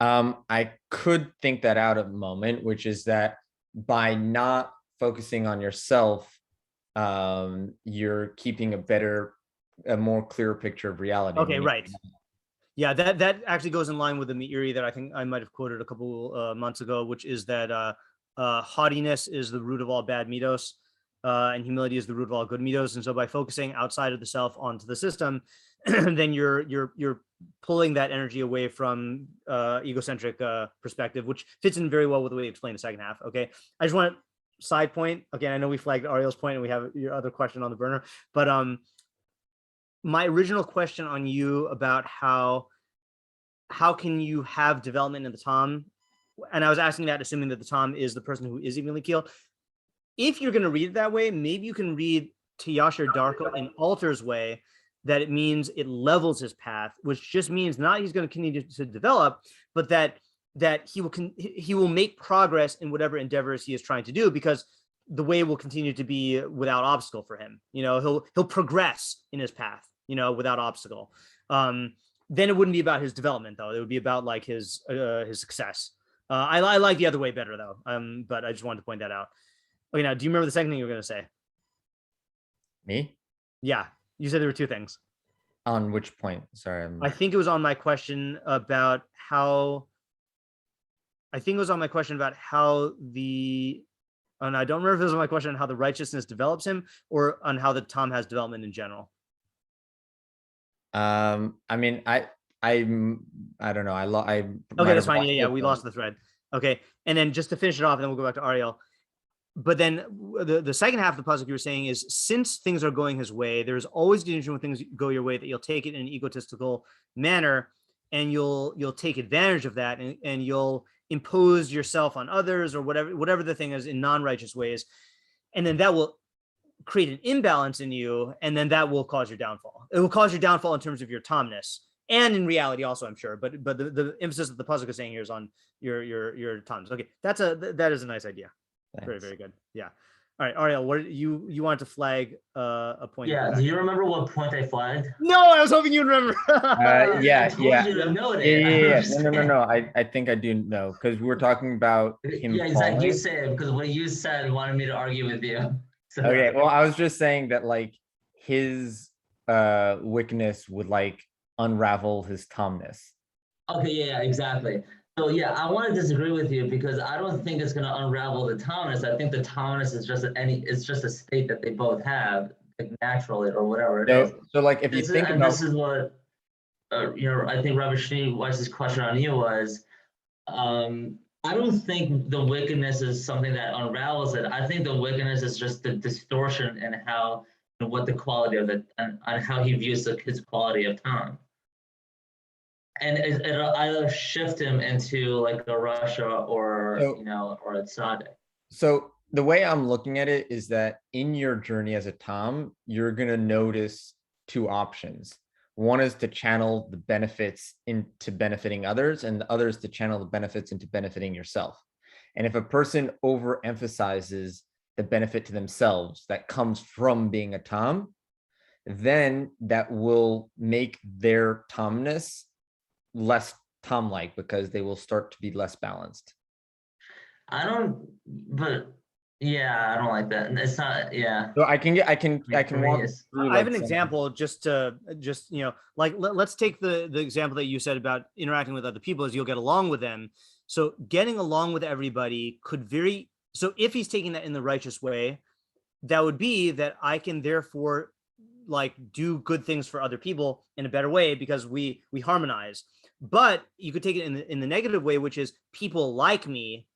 I could think that out at the moment, which is that by not focusing on yourself, you're keeping a more clear picture of reality. Okay, right. Yeah, that actually goes in line with the Meiri that I think I might have quoted a couple months ago, which is that haughtiness is the root of all bad Meadows, and humility is the root of all good Meadows. And so by focusing outside of the self onto the system, then you're pulling that energy away from egocentric perspective, which fits in very well with the way you explain the second half. Okay, I just want to side point again. I know we flagged Ariel's point and we have your other question on the burner, but my original question on you about how can you have development in the Tom and I was asking that assuming that the Tom is the person who is evenly keeled. If you're going to read it that way, maybe you can read Tiyasher Darko in Alter's way, that it means it levels his path, which just means not he's going to continue to develop, but that he will make progress in whatever endeavors he is trying to do, because the way will continue to be without obstacle for him. He'll progress in his path, without obstacle. Then it wouldn't be about his development, though. It would be about like his success. I like the other way better, though. But I just wanted to point that out. Okay, now, do you remember the second thing you were going to say? Me? Yeah, you said there were two things. On which point? Sorry. I think it was on my question about how. I think it was on my question about how the. And I don't remember if it was on my question on how the righteousness develops him, or on how the Tom has development in general. I mean, I don't know. I okay, that's fine. Yeah, we lost the thread. Okay, and then just to finish it off, and then we'll go back to Ariel. But then the second half of the pasuk you were saying is, since things are going his way, there's always danger when things go your way that you'll take it in an egotistical manner, and you'll take advantage of that, and you'll impose yourself on others, or whatever the thing is, in non-righteous ways, and then that will create an imbalance in you, and then that will cause your downfall. It will cause your downfall in terms of your Tomness, and in reality also, I'm sure. But the emphasis that the pasuk is saying here is on your Tomness. Okay, that is a nice idea. Thanks. Very, very good. Yeah. All right, Ariel, what you wanted to flag a point? Yeah. Do you remember what point I flagged? No, I was hoping you'd remember. Yeah. No. I think I do know, because we were talking about him. Yeah, exactly. You say it, because what you said wanted me to argue with you. So. Okay. Well, I was just saying that like his wickedness would like unravel his Tomness. Okay. Yeah. Exactly. So yeah, I want to disagree with you, because I don't think it's going to unravel the Tomness. I think the Tomness is just it's just a state that they both have, like, naturally, or whatever it is. So like if you think about, this is what I think Rabbi Weiss' question on you was. I don't think the wickedness is something that unravels it. I think the wickedness is just the distortion in how and what the quality of it, and how he views his quality of Tom. And it'll either shift him into like a Russia or or a Tzaddik. So the way I'm looking at it is that in your journey as a Tom, you're gonna notice two options. One is to channel the benefits into benefiting others, and the other is to channel the benefits into benefiting yourself. And if a person overemphasizes the benefit to themselves that comes from being a Tom, then that will make their Tomness less Tom-like, because they will start to be less balanced. I don't like that. It's not, yeah. So I can walk through. I have an example just like let's take the example that you said about interacting with other people, is you'll get along with them. So getting along with everybody so if he's taking that in the righteous way, that would be that I can therefore like do good things for other people in a better way, because we harmonize. But you could take it in the negative way, which is people like me.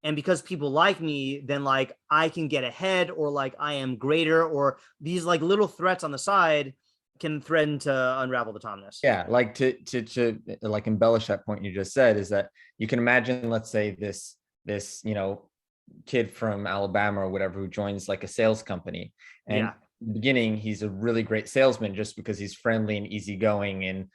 And because people like me, then like I can get ahead, or like I am greater, or these like little threats on the side can threaten to unravel the Tomness. Yeah, like to like embellish that point you just said, is that you can imagine, let's say this kid from Alabama or whatever, who joins like a sales company, and in the beginning he's a really great salesman just because he's friendly and easygoing and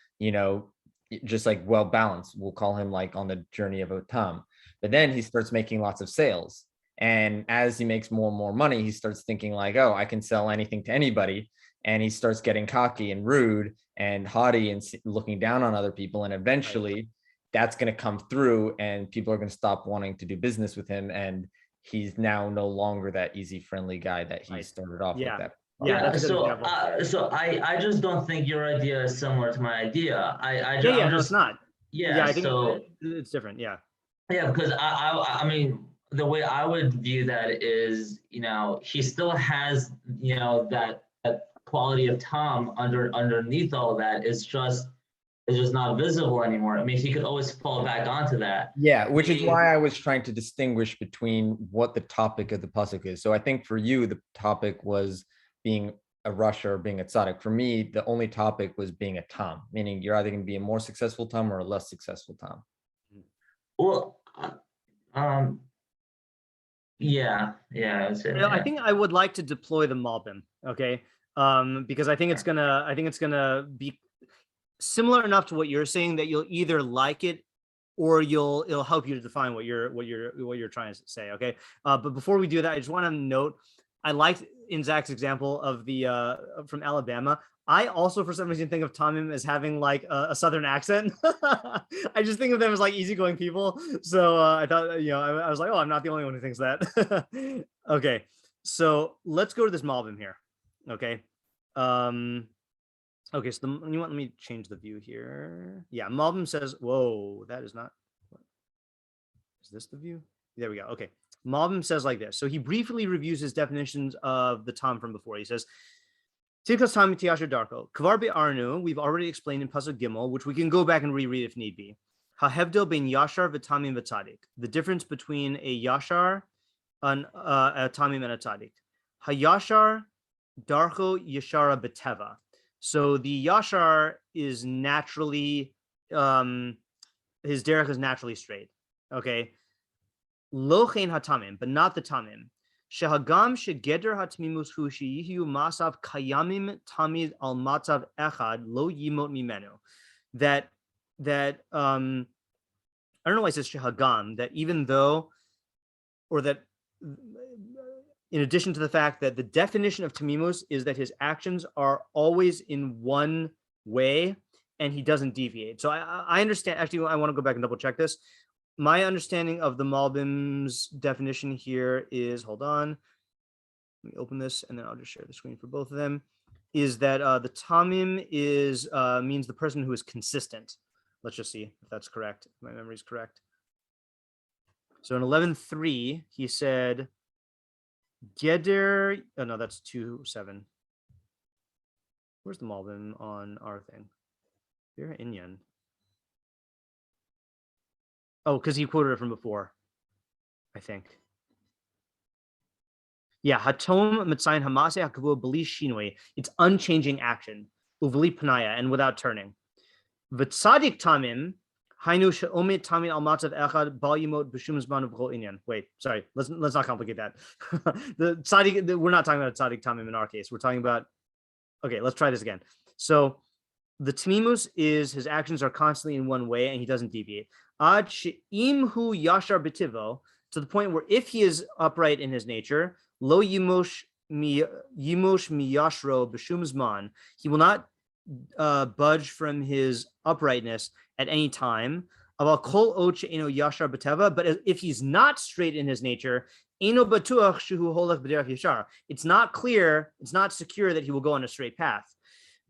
just like well balanced. We'll call him like on the journey of a Tom. But then he starts making lots of sales, and as he makes more and more money, he starts thinking like, oh, I can sell anything to anybody, and he starts getting cocky and rude and haughty and looking down on other people, and eventually that's going to come through, and people are going to stop wanting to do business with him, and he's now no longer that easy friendly guy that he started off with. That so I just don't think your idea is similar to my idea. No, it's not. I think it's different. Yeah, because I mean, the way I would view that is, he still has, that quality of Tom underneath all that is just not visible anymore. I mean, he could always fall back onto that. Yeah, which is why I was trying to distinguish between what the topic of the pasuk is. So I think for you, the topic was being a Russia or being a tzaddik. For me, the only topic was being a Tom, meaning you're either going to be a more successful Tom or a less successful Tom. Well, Yeah, I would say that, I yeah. think I would like to deploy the Malbim, okay? Because I think it's gonna be similar enough to what you're saying that you'll either like it or it'll help you to define what you're trying to say, okay? But before we do that, I just want to note, I liked in Zach's example of the from Alabama. I also, for some reason, think of Tamim as having like a southern accent. I just think of them as like easygoing people. So I thought, I was like, oh, I'm not the only one who thinks that. Okay, so let's go to this Malbim here. Okay. Okay, so let me change the view here. Yeah, Malbim says, whoa, that is not, is this the view? There we go. Okay. Malbim says like this. So he briefly reviews his definitions of the Tam from before. He says, Tilkas Tam Tiasher Darko. Kvar Arnu, we've already explained in pasuk Gimel, which we can go back and reread if need be. Hahevdel ben Yashar v'Tamim v'Tzadik. The difference between a Yashar, a Tamim, and a Tzadik. Hayashar Darko Yashara Beteva. So the Yashar is naturally, his derech is naturally straight. Okay. Lochein hatamim, but not the tamim. Shehagam shegeder hatmimus hu sheyihu masav kayamim tamid al matzav echad lo yimot mimenu. That I don't know why it says shehagam, that even though, or that in addition to the fact that the definition of tamimus is that his actions are always in one way and he doesn't deviate. So I understand. Actually, I want to go back and double check this. My understanding of the Malbim's definition here is, hold on, let me open this and then I'll just share the screen for both of them, is that the Tamim is means the person who is consistent. Let's just see if that's correct. If my memory is correct. So in 11.3, he said, Geder, oh no, that's 2.7. Where's the Malbim on our thing? Here, Inyan. Oh, because he quoted it from before, I think. Yeah, hatom mitzayin hamase hakavu b'li shinui. It's unchanging action, uvli panaya, and without turning. V'tzadik tamim hainu she'omit tamin al matzav echad bal yimot b'shum zman v'chol inyan. Wait, sorry, let's not complicate that. The tzadik, we're not talking about tzadik tamim in our case. We're talking about. Okay, let's try this again. So the tmimus is his actions are constantly in one way and he doesn't deviate. Ad she'imhu yashar b'tivo, to the point where if he is upright in his nature, lo yimosh miyashro b'shum zman, he will not budge from his uprightness at any time. Aval kol od she'eno yashar b'teva, but if he's not straight in his nature, eno batuach shehu holech b'derech yashar. It's not clear, it's not secure that he will go on a straight path.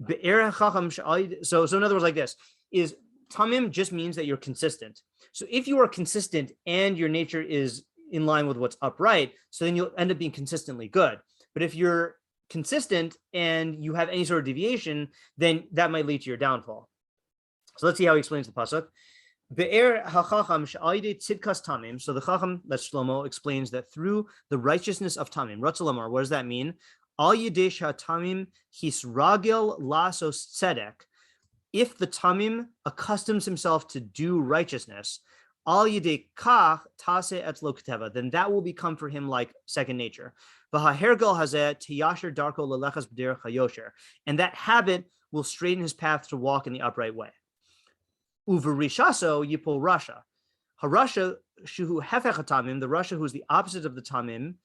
So in other words, like this, is Tamim just means that you're consistent. So if you are consistent and your nature is in line with what's upright, so then you'll end up being consistently good. But if you're consistent and you have any sort of deviation, then that might lead to your downfall. So let's see how he explains the pasuk. Be'er hachacham she'alidei tzidkas tamim. So the chacham, that's Shlomo, explains that through the righteousness of tamim. Ratzalamar, what does that mean? Al yidesh hatamim hisragil lasos tzedek. If the tamim accustoms himself to do righteousness, al yidei kach tase etzlo keteva, then that will become for him like second nature. V'hahergal hazeh tiyasher darko lelechas b'derech hayosher, and that habit will straighten his path to walk in the upright way. Uverishaso yipol rasha, harasha shuhu hefech hatamim, the rasha who is the opposite of the tamim.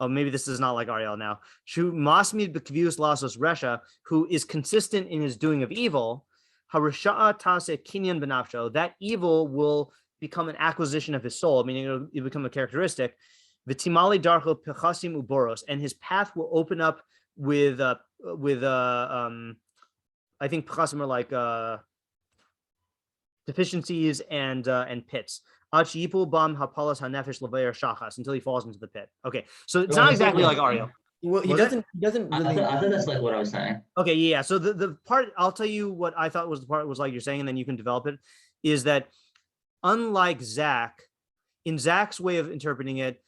Oh, maybe this is not like Ariel now. Shu masmid b'kvius lasos resha, who is consistent in his doing of evil. Harasha'a tase kinyan benafsho, that evil will become an acquisition of his soul, meaning it'll become a characteristic. V'timali darcho pechasim uboros, and his path will open up with I think pechasim are like deficiencies and pits. Until he falls into the pit. Okay, so it's not exactly like Ariel. Well, he doesn't really. I thought that's like what I was saying. Okay, yeah. So the part, I'll tell you what I thought was the part was like you're saying, and then you can develop it, is that unlike Zach, in Zach's way of interpreting it,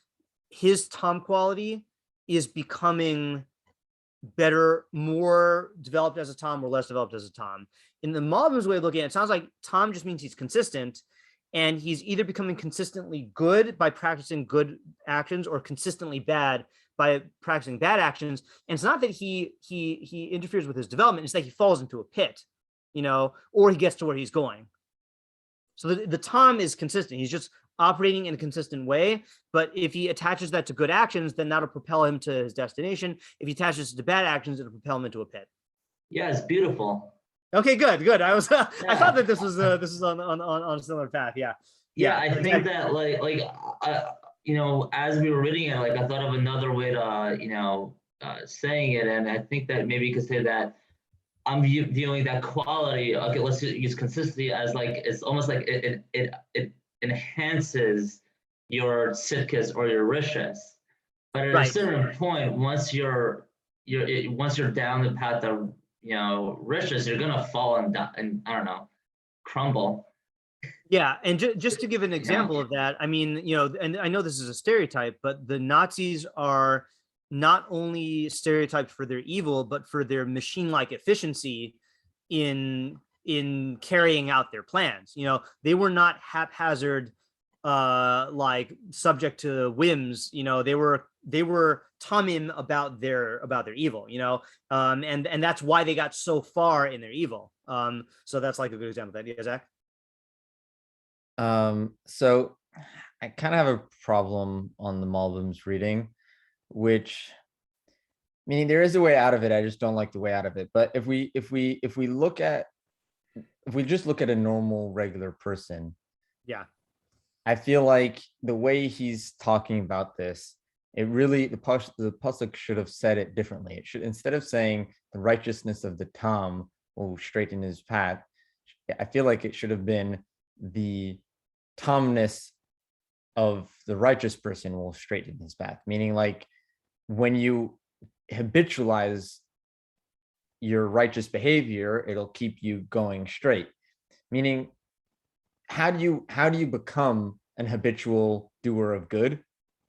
his Tom quality is becoming better, more developed as a Tom or less developed as a Tom. In the Malbim's way of looking at it, it sounds like Tom just means he's consistent, and he's either becoming consistently good by practicing good actions or consistently bad by practicing bad actions. And it's not that he interferes with his development, it's that he falls into a pit, or he gets to where he's going. So the Tom is consistent. He's just operating in a consistent way. But if he attaches that to good actions, then that'll propel him to his destination. If he attaches it to bad actions, it'll propel him into a pit. Yeah, it's beautiful. Okay, good. I was I thought that this was on a similar path. Yeah. I think that as we were reading it, I thought of another way to saying it, and I think that maybe you could say that I'm viewing that quality. Okay, let's use consistency as it's almost like it enhances your sitkis or your rishis, but at a certain point, once you're down the path of rishis, you're gonna fall and I don't know, crumble. Yeah, and just to give an example of that, I mean, and I know this is a stereotype, but the Nazis are not only stereotyped for their evil, but for their machine-like efficiency in carrying out their plans. They were not haphazard, subject to whims. They were tamim about their evil. And that's why they got so far in their evil. So that's a good example of that. Yeah, Zach. So I kind of have a problem on the Malbim's reading, which meaning there is a way out of it. I just don't like the way out of it. But if we just look at a normal regular person, yeah, I feel like the way he's talking about this, it really the pasuk should have said it differently. It should, instead of saying the righteousness of the Tam will straighten his path, I feel like it should have been the Tamness of the righteous person will straighten his path. Meaning, when you habitualize your righteous behavior, it'll keep you going straight. Meaning, how do you become an habitual doer of good?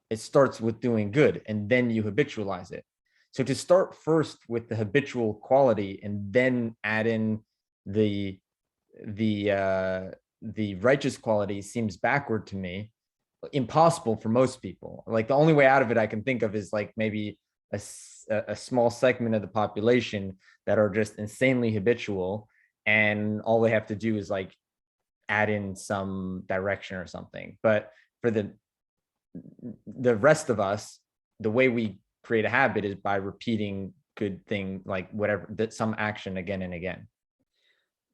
It starts with doing good, and then you habitualize it. So to start first with the habitual quality and then add in the righteous quality seems backward to me, impossible for most people. The only way out of it I can think of is maybe a small segment of the population that are just insanely habitual, and all they have to do is add in some direction or something. But for the rest of us, the way we create a habit is by repeating good thing, some action again and again.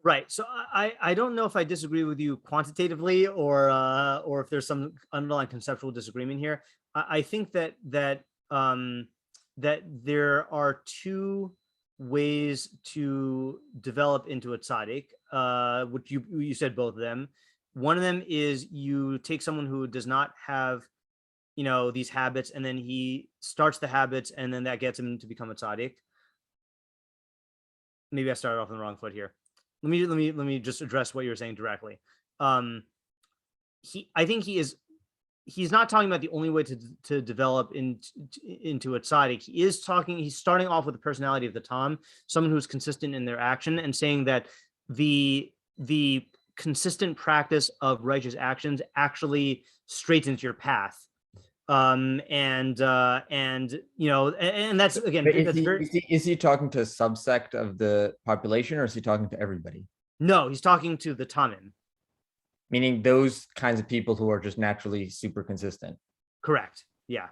Right. So I don't know if I disagree with you quantitatively or if there's some underlying conceptual disagreement here. I think that there are two ways to develop into a tzaddik, which you said both of them. One of them is you take someone who does not have, these habits, and then he starts the habits, and then that gets him to become a tzaddik. Maybe I started off on the wrong foot here. Let me just address what you're saying directly. I think he's not talking about the only way to develop into a tzaddik. He's starting off with the personality of the Tam, someone who's consistent in their action, and saying that the consistent practice of righteous actions actually straightens your path. And that's again. Is he talking to a subsect of the population, or is he talking to everybody? No, he's talking to the Tamim. Meaning those kinds of people who are just naturally super consistent. Correct. Yeah.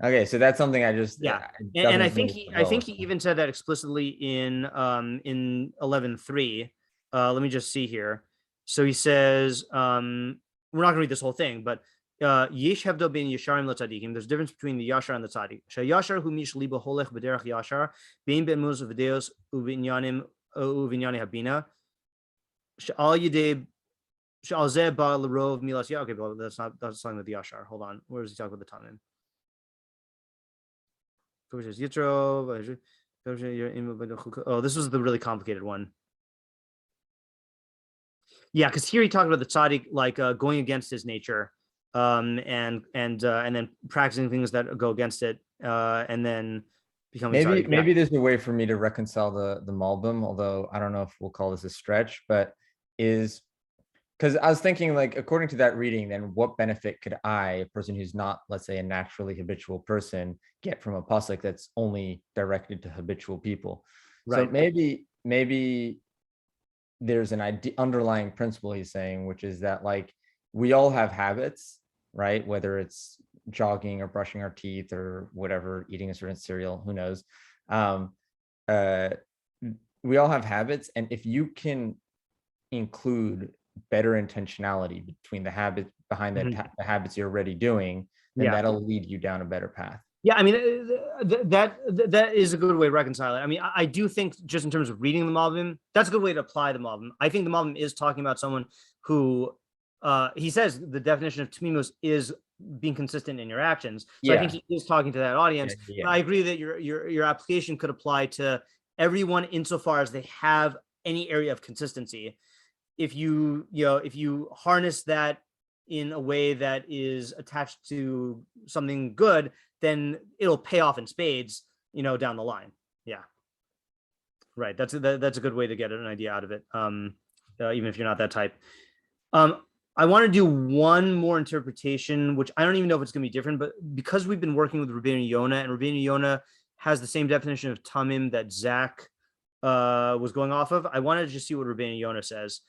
Okay, so that's something I just and I think he even said that explicitly in 11:3. Let me just see here. So he says, we're not going to read this whole thing, but Yesh Hevdo ben Yasharim l'tzadikim. There's a difference between the Yashar and the Tzadik. Shayashar hu mish libo holech b'derech Yashar bein be'emuz v'deos u'vinyanim habina. Sh'al yidei sh'al zeh ba l'rov milas. Yeah, okay, but that's something with the Yashar. Hold on, where is he talking about the Tanim? Oh, this was the really complicated one. Yeah, because here he talked about the tzaddik going against his nature, and then practicing things that go against it, and then becoming tzaddik. Maybe there's a way for me to reconcile the Malbim, although I don't know if we'll call this a stretch, but is because I was thinking, like, according to that reading, then what benefit could I, a person who's not, let's say, a naturally habitual person, get from a pasuk that's only directed to habitual people? Right. So maybe there's an underlying principle he's saying, which is that, like, we all have habits, right? Whether it's jogging or brushing our teeth or whatever, eating a certain cereal, who knows? We all have habits, and if you can include better intentionality between the habits behind the habits you're already doing, then that'll lead you down a better path. Yeah, I mean, that is a good way to reconcile it. I mean, I do think, just in terms of reading the Malbim, that's a good way to apply the Malbim. I think the Malbim is talking about someone who, he says the definition of Tamimos is being consistent in your actions. So I think he is talking to that audience. But I agree that your application could apply to everyone insofar as they have any area of consistency. If you harness that in a way that is attached to something good, then it'll pay off in spades, down the line. Yeah. Right. That's a good way to get an idea out of it. Even if you're not that type. I want to do one more interpretation, which I don't even know if it's going to be different, but because we've been working with Rabbeinu Yonah, and Rabbeinu Yonah has the same definition of Tamim that Zach was going off of, I wanted to just see what Rabbeinu Yonah says.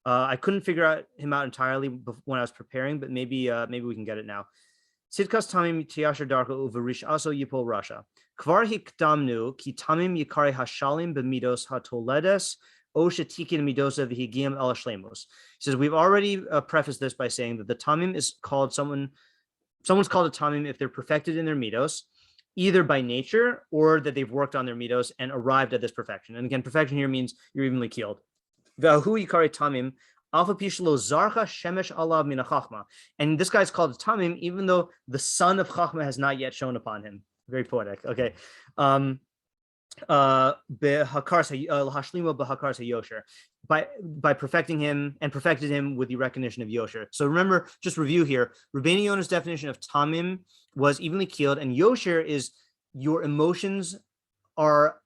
I couldn't figure him out entirely when I was preparing, but maybe we can get it now. Sidkas Tamim tiyasher darko uverish aso yipol rasha. Kvar hikdamnu ki Tamim yikare hashalim b'midos hatoledes o shetikin midosa v'higiyam el shlemus. He says, we've already prefaced this by saying that the Tamim is called someone's called a Tamim if they're perfected in their midos, either by nature or that they've worked on their midos and arrived at this perfection. And again, perfection here means you're evenly keeled. V'ahu yikare Tamim alpha pishlo zarcha shemesh alav min chachma. And this guy's called Tamim even though the sun of chachma has not yet shone upon him. Very poetic. Okay. By perfecting him and perfected him with the recognition of Yosher. So remember, just review here. Rabbeinu Yonah's definition of Tamim was evenly keeled, and Yosher is your emotions are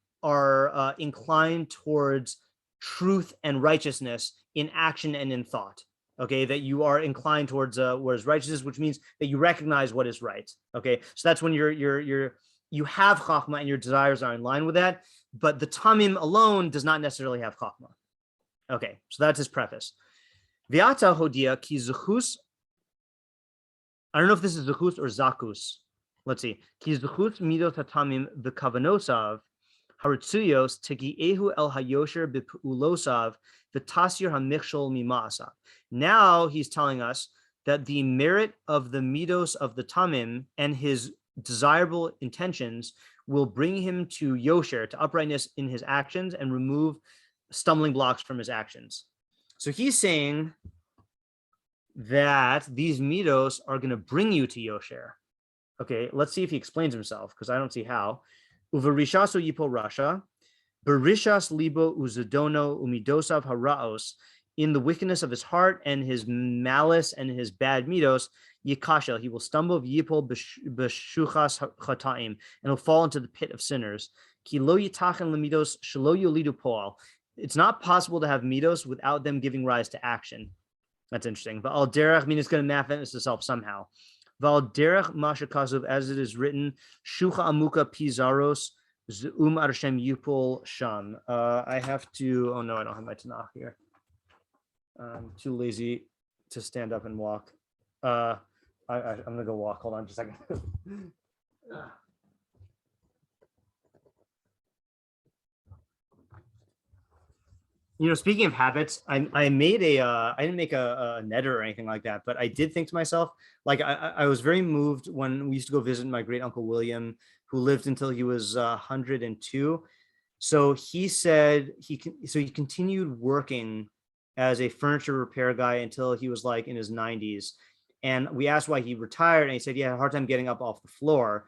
inclined towards truth and righteousness in action and in thought. Okay, that you are inclined towards whereas righteousness, which means that you recognize what is right. Okay, so that's when you have chachma and your desires are in line with that, but the Tamim alone does not necessarily have chachma. Okay, so that's his preface. V'ata hodia ki zuchus. I don't know if this is zuchus or zakus. Let's see. Ki zuchus midot hatamim v'kavanosav haritzuyos tegiehu el hayosher b'ulosav v'tasir hamichshol mimasa. Now he's telling us that the merit of the midos of the Tamim and his desirable intentions will bring him to Yosher, to uprightness in his actions, and remove stumbling blocks from his actions. So he's saying that these midos are going to bring you to Yosher. Okay, let's see if he explains himself, because I don't see how. Uvarishaso yipo rasha, berishas libo uzadono umidosav haraos, in the wickedness of his heart and his malice and his bad midos, yikashel, he will stumble yipol b'shuchas chataim, and he'll fall into the pit of sinners. Ki lo yitachen lemidos shelo yolidu poal. It's not possible to have midos without them giving rise to action. That's interesting. But al derech, means it's going to manifest itself somehow. Val derech mashakazuv, as it is written, shucha amuka pizaros zum arshem yupol sham. I have to. Oh no, I don't have my Tanakh here. I'm too lazy to stand up and walk. I'm gonna go walk. Hold on just a second. Speaking of habits, I made I didn't make a netter or anything like that, but I did think to myself, like I was very moved when we used to go visit my great uncle William, who lived until he was 102. So he said he continued working as a furniture repair guy until he was like in his 90s. And we asked why he retired, and he said he had a hard time getting up off the floor.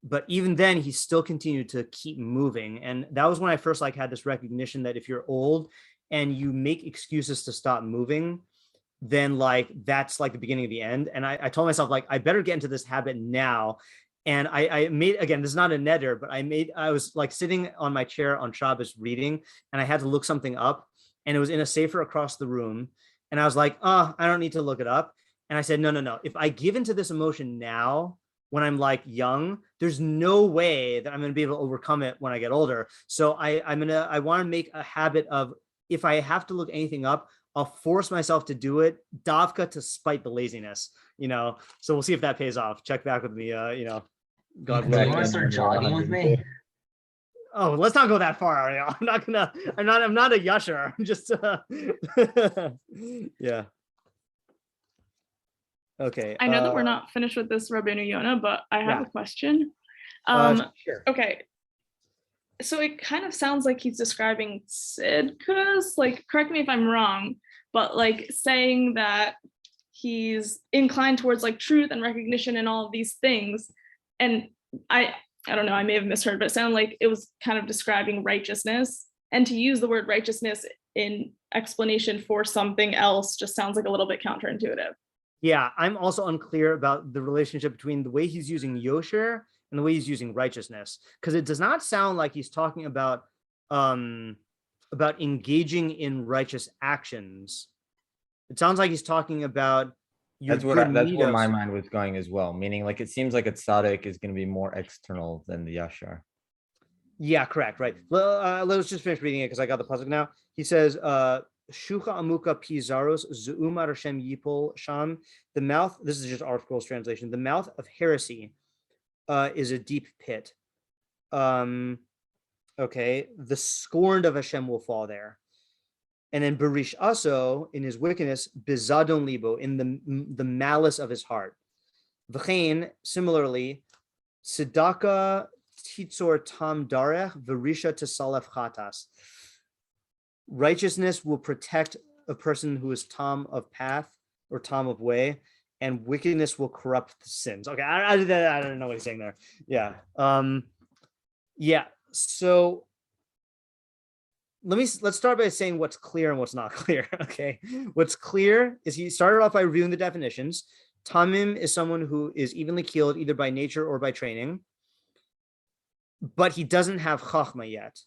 But even then, he still continued to keep moving. And that was when I first had this recognition that if you're old and you make excuses to stop moving, then that's the beginning of the end. And I told myself, I better get into this habit now. And I made, again, this is not a netter, but I was sitting on my chair on Shabbos reading, and I had to look something up. And it was in a sefer across the room. And I was like, I don't need to look it up. And I said, no. If I give into this emotion now, when I'm like young, there's no way that I'm going to be able to overcome it when I get older. So I want to make a habit of, if I have to look anything up, I'll force myself to do it, davka, to spite the laziness, so we'll see if that pays off. Check back with me, God Do you willing. want to start jogging with me? Oh, let's not go that far. I'm not a yasher. I'm just, yeah. Okay. I know that we're not finished with this Rabbeinu Yonah, but I have a question. Sure. Okay. So it kind of sounds like he's describing tzidkus, like, correct me if I'm wrong, but like saying that he's inclined towards like truth and recognition and all of these things. And I don't know, I may have misheard, but it sounded like it was kind of describing righteousness. And to use the word righteousness in explanation for something else just sounds like a little bit counterintuitive. Yeah, I'm also unclear about the relationship between the way he's using yosher and the way he's using righteousness, because it does not sound like he's talking about engaging in righteous actions. It sounds like he's talking about That's where my mind was going as well. Meaning, like, it seems like a tzaddik is going to be more external than the yashar. Yeah, correct. Right. Let's just finish reading it because I got the pasuk now. He says, "Shucha amuka pizaros zu'umar Hashem yipol sham." The mouth. This is just our scroll's translation. The mouth of heresy is a deep pit. Okay, the scorned of Hashem will fall there. And then Barish Aso, in his wickedness, bizadon libo, in the malice of his heart. V'chein, similarly, tzedaka titzor tam darech v'risha tesalef chatas. Righteousness will protect a person who is tam of path or tam of way, and wickedness will corrupt the sins. Okay, I don't know what he's saying there. Yeah. Yeah. So let's start by saying what's clear and what's not clear. Okay, what's clear is he started off by reviewing the definitions. Tamim is someone who is evenly keeled either by nature or by training, but he doesn't have chachma yet,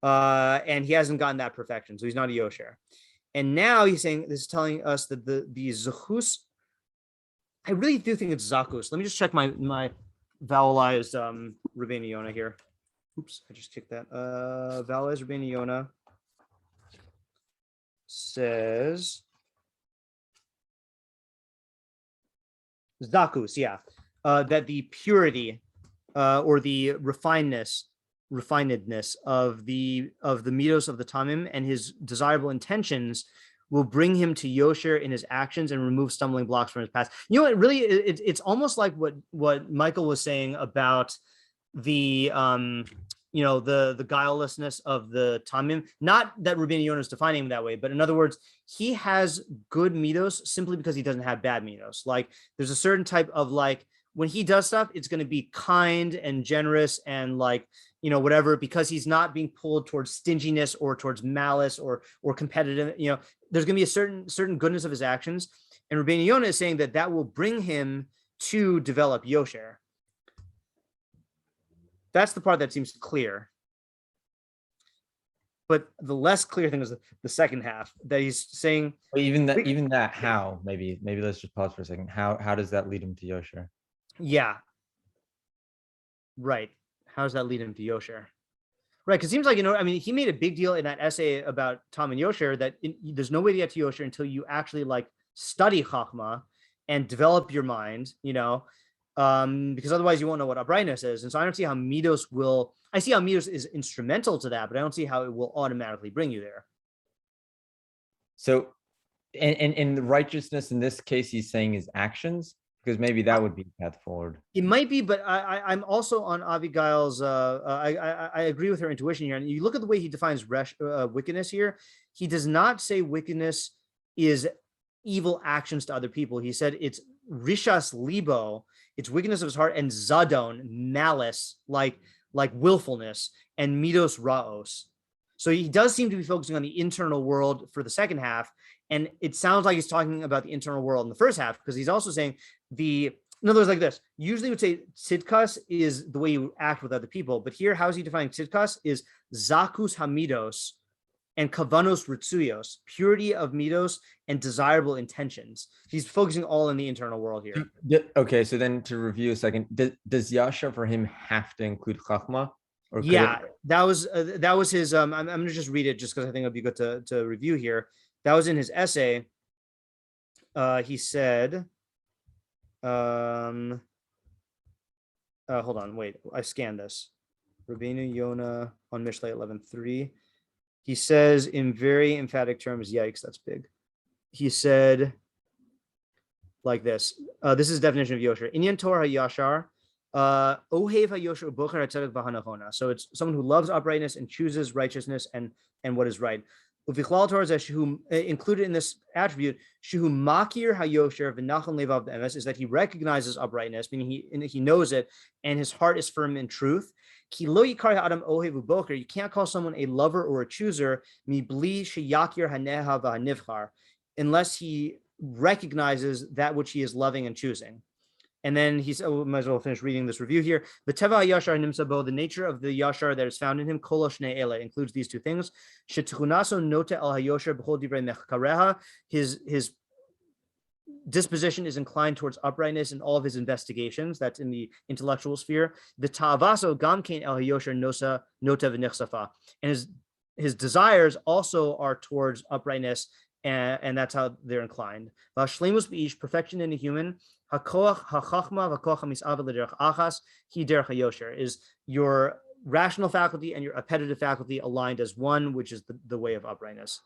and he hasn't gotten that perfection, so he's not a yosher. And now he's saying, this is telling us that the zechus, I really do think it's zakus. Let me just check my vowelized Rabbeinu Yonah here. Oops, I just kicked that. Vowelized Rabbeinu Yonah says zakus, yeah, that the purity or the refinedness of the Meadows of the Tamim and his desirable intentions will bring him to yosher in his actions and remove stumbling blocks from his past. You know, it's almost like what Michael was saying about the the guilelessness of the Tamim. Not that Rabbeinu Yonah is defining him that way, but in other words, he has good Meadows simply because he doesn't have bad Meadows. Like, there's a certain type of, like, when he does stuff, it's going to be kind and generous and, like, whatever, because he's not being pulled towards stinginess or towards malice or competitive. There's going to be a certain goodness of his actions, and Rabbeinu Yonah is saying that will bring him to develop yosher. That's the part that seems clear. But the less clear thing is the second half, that he's saying. Well, even that, how? Maybe let's just pause for a second. How does that lead him to yosher? Yeah. Right. How does that lead him to yosher? Right, because it seems like, he made a big deal in that essay about Tam and Yosher that there's no way to get to yosher until you actually, like, study Chachma and develop your mind, because otherwise you won't know what uprightness is. And so I don't see how Meadows I see how Meadows is instrumental to that, but I don't see how it will automatically bring you there. So, and the righteousness in this case, he's saying is actions, because maybe that would be the path forward. It might be, but I'm also on Abigail's. I agree with her intuition here. And you look at the way he defines wickedness here. He does not say wickedness is evil actions to other people. He said it's rishas libo, it's wickedness of his heart, and zadon, malice, like willfulness, and midos raos. So he does seem to be focusing on the internal world for the second half, and it sounds like he's talking about the internal world in the first half, because he's also saying in other words, like this. Usually would say tzidkas is the way you act with other people, but here, how is he defining tzidkas? Is zakus hamidos, and kavanos ritzuyos, purity of Meadows, and desirable intentions. He's focusing all in the internal world here. Okay, so then to review a second, does Yashar for him have to include Chachma? Or yeah, that was his. I'm gonna just read it just because I think it'd be good to review here. That was in his essay. He said, hold on, wait, I scanned this. Rabbeinu Yonah on Mishlei 11:3. He says in very emphatic terms, yikes, that's big. He said like this. This is definition of Yosher. Inyan Torah Yashar. Ohev HaYosher Ubocher HaTzedek V'Hanachona. So it's someone who loves uprightness and chooses righteousness and what is right. Uvichlal Torah Shehu included in this attribute, Shehu Makir HaYosher V'Nachon Levav B'Emes, is that he recognizes uprightness, meaning he knows it, and his heart is firm in truth. Ki lo yikar ha'adam ohev uboker. You can't call someone a lover or a chooser mibli sheyakir haneha v'hanivchar, unless he recognizes that which he is loving and choosing. And then he's, might as well finish reading this review here. The teva yashar nimsabo, the nature of the yashar that is found in him, kol shnei ele, includes these two things. Shetchunaso nota el hayosher b'chol divrei mechkareha. His disposition is inclined towards uprightness in all of his investigations. That's in the intellectual sphere. The ta'avaso gamkein el hayosher nosa nota v'nichsafa, and his desires also are towards uprightness, and that's how they're inclined. V'ashleimus b'ish, perfection in a human. Hakoach hachachma v'koach hamis'ava l'derech achas hi derech hayosher, is your rational faculty and your appetitive faculty aligned as one, which is the way of uprightness.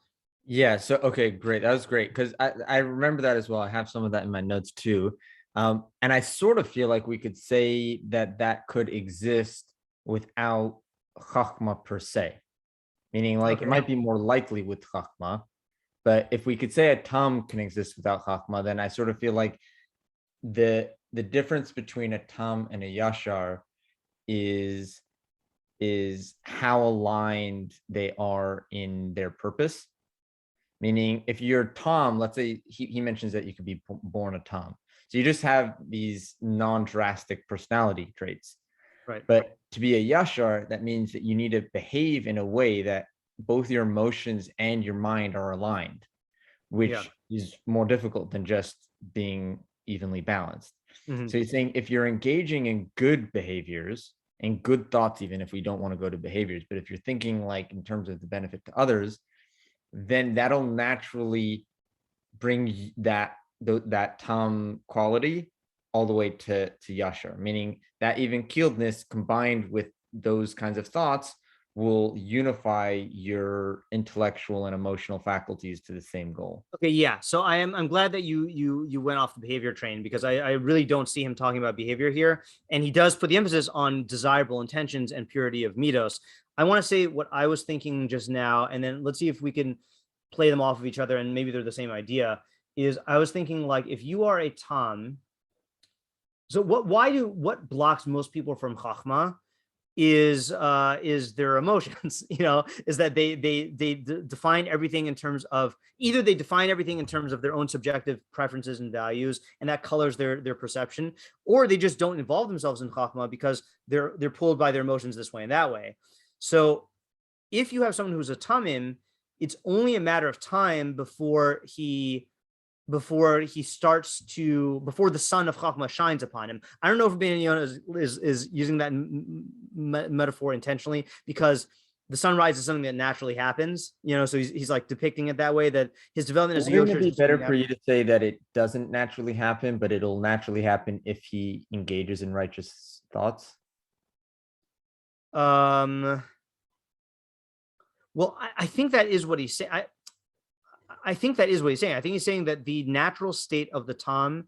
Yeah, so okay, great. That was great because I remember that as well. I have some of that in my notes too. And I sort of feel like we could say that could exist without Chachma per se, meaning like it might be more likely with Chachma. But if we could say a Tam can exist without Chachma, then I sort of feel like the difference between a Tam and a Yashar is how aligned they are in their purpose. Meaning, if you're Tom, let's say he mentions that you could be born a Tom. So you just have these non-drastic personality traits. Right. But to be a Yashar, that means that you need to behave in a way that both your emotions and your mind are aligned, which is more difficult than just being evenly balanced. Mm-hmm. So you're saying if you're engaging in good behaviors and good thoughts, even if we don't want to go to behaviors, but if you're thinking like in terms of the benefit to others, then that'll naturally bring that Tam quality all the way to Yashar, meaning that even keeledness combined with those kinds of thoughts will unify your intellectual and emotional faculties to the same goal. Okay, yeah. So I'm glad that you went off the behavior train, because I really don't see him talking about behavior here, and he does put the emphasis on desirable intentions and purity of Meadows. I want to say what I was thinking just now, and then let's see if we can play them off of each other, and maybe they're the same idea. Is I was thinking, like, if you are a Tam, so what blocks most people from Chachma is their emotions, is that they define everything in terms of, either they define everything in terms of their own subjective preferences and values, and that colors their perception, or they just don't involve themselves in Chachma because they're pulled by their emotions this way and that way. So if you have someone who's a Tamim, it's only a matter of time before the sun of Chachma shines upon him. I don't know if Rabbeinu Yonah is using that metaphor intentionally, because the sunrise is something that naturally happens, so he's like depicting it that way, that his development as a Yosher. Wouldn't it be better for you to say that it doesn't naturally happen, but it'll naturally happen if he engages in righteous thoughts? Well, I think that is what he's saying. I think that is what he's saying. I think he's saying that the natural state of the Tam.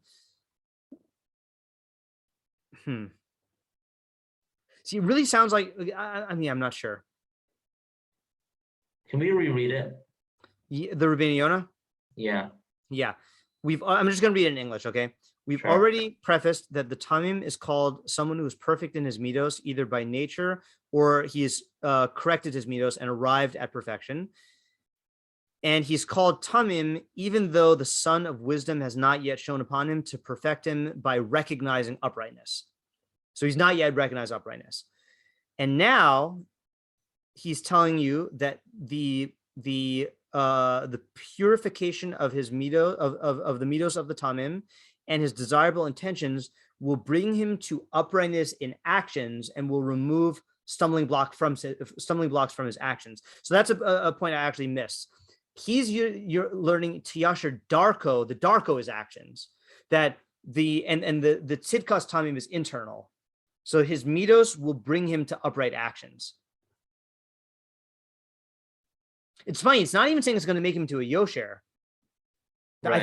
See, it really sounds like, I mean, I'm not sure. Can we reread it? The Rabbeinu Yonah? Yeah. Yeah. I'm just going to read it in English, okay? We've already prefaced that the Tamim is called someone who is perfect in his Meadows, either by nature or he's corrected his Meadows and arrived at perfection. And he's called Tamim, even though the sun of wisdom has not yet shone upon him to perfect him by recognizing uprightness. So he's not yet recognized uprightness. And now he's telling you that the the purification of his Meadows of the Meadows of the Tamim and his desirable intentions will bring him to uprightness in actions and will remove stumbling blocks from his actions. So that's a point I actually missed. You're learning Tiyasher Darko. The Darko is actions. That the Tzidkas Tamim is internal. So his Meadows will bring him to upright actions. It's funny. It's not even saying it's going to make him to a Yosher. Right.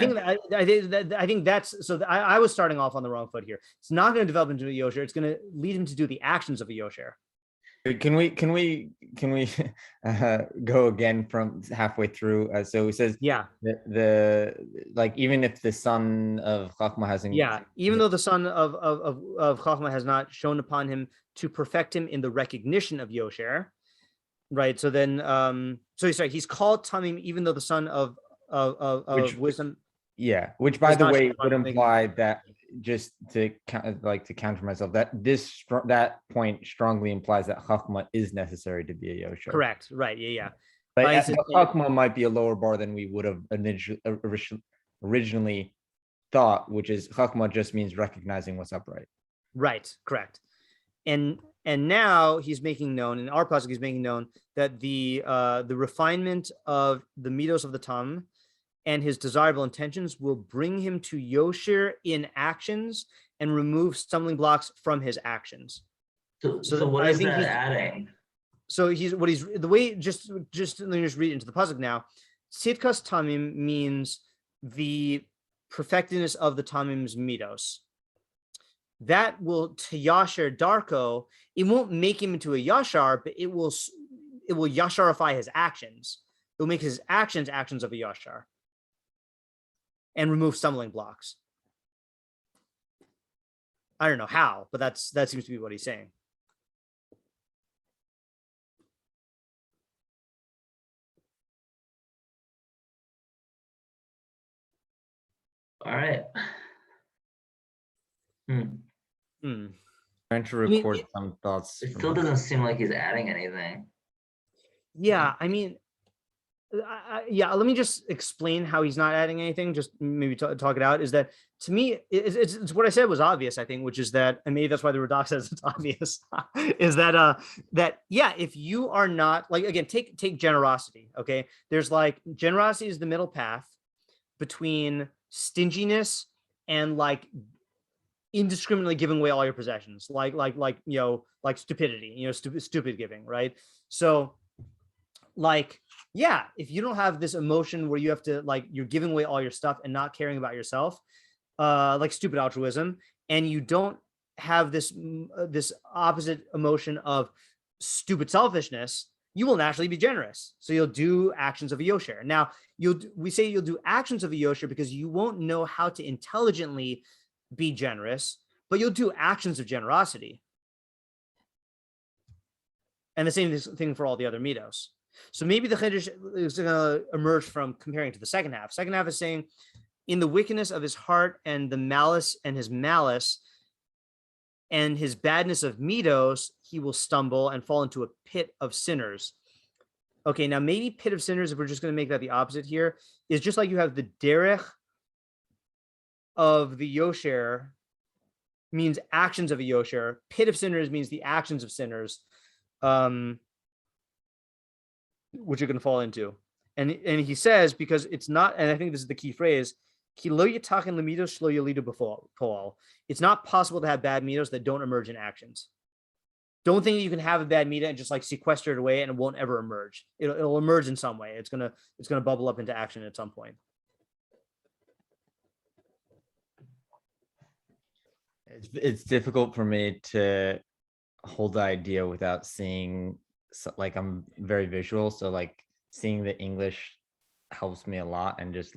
I think that's so. I was starting off on the wrong foot here. It's not going to develop into a Yosher. It's going to lead him to do the actions of a Yosher. Can we go again from halfway through? So he says, yeah, the like even if the son of Chachma hasn't, even though the son of Chachma has not shown upon him to perfect him in the recognition of Yosher, right? So then, so he's right. He's called Tamim, even though the son of wisdom. Yeah, which by the way would imply that, just to counter myself, that that point strongly implies that Chachma is necessary to be a Yosher. Correct. Right. Yeah. But Chachma might be a lower bar than we would have originally thought, which is Chachma just means recognizing what's upright. Right. Correct. And now he's making known, in our pasuk, he's making known that the refinement of the Meadows of the Tam and his desirable intentions will bring him to Yosher in actions and remove stumbling blocks from his actions. So what is that adding? So just let me just read into the pasuk now. Tzidkas Tamim means the perfectedness of the Tamim's Meadows. That will Tiyasher Darko. It won't make him into a Yashar, but it will Yasharify his actions. It will make his actions of a Yashar and remove stumbling blocks. I don't know how, but that seems to be what he's saying. All right. Trying to record some thoughts. It still doesn't seem like he's adding anything. Yeah, I mean, let me just explain how he's not adding anything. Just maybe talk it out. Is that, to me, it's what I said was obvious, I think, which is that, and maybe that's why the Radak says it's obvious, is that if you are not, like, again, take generosity, okay? There's like, generosity is the middle path between stinginess and like indiscriminately giving away all your possessions, like stupidity, stupid giving, right? So like, yeah, if you don't have this emotion where you have to, like, you're giving away all your stuff and not caring about yourself, like stupid altruism, and you don't have this opposite emotion of stupid selfishness, you will naturally be generous. So you'll do actions of a Yosher. Now, we say you'll do actions of a Yosher because you won't know how to intelligently be generous, but you'll do actions of generosity. And the same thing for all the other Meadows. So maybe the Chiddush is going to emerge from comparing to the second half. Second half is saying, in the wickedness of his heart and the malice and his malice and his badness of Meadows, he will stumble and fall into a pit of sinners. Okay, now maybe pit of sinners, if we're just going to make that the opposite here, is just like you have the derech of the Yosher means actions of a Yosher. Pit of sinners means the actions of sinners, which you're going to fall into. And he says, because it's not, and I think this is the key phrase, it's not possible to have bad Meadows that don't emerge in actions. Don't think you can have a bad Meadow and just like sequester it away and it won't ever emerge. It'll emerge in some way. It's gonna bubble up into action at some point. It's difficult for me to hold the idea without seeing, like, I'm very visual, so like seeing the English helps me a lot, and just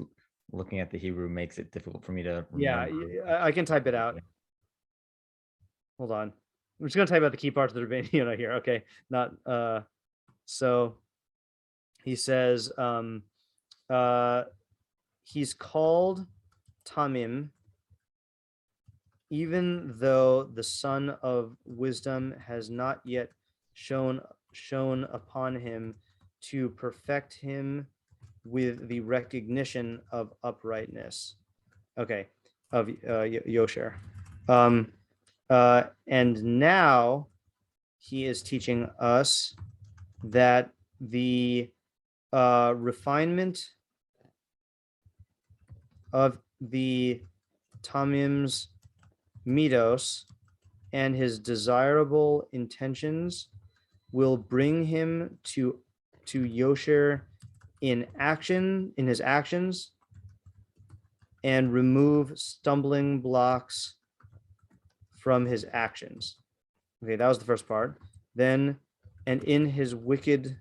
looking at the Hebrew makes it difficult for me to remember. Yeah, I can type it out. Hold on. I'm just going to type out the key parts of the Rabbeinu Yonah here. Okay. So he says, he's called Tamim, even though the son of wisdom has not yet shown upon him to perfect him with the recognition of uprightness. Okay, of Yosher. And now he is teaching us that the refinement of the Tamim's Meadows and his desirable intentions will bring him to Yosher in his actions, and remove stumbling blocks from his actions. Okay, that was the first part. Then, and in his wicked,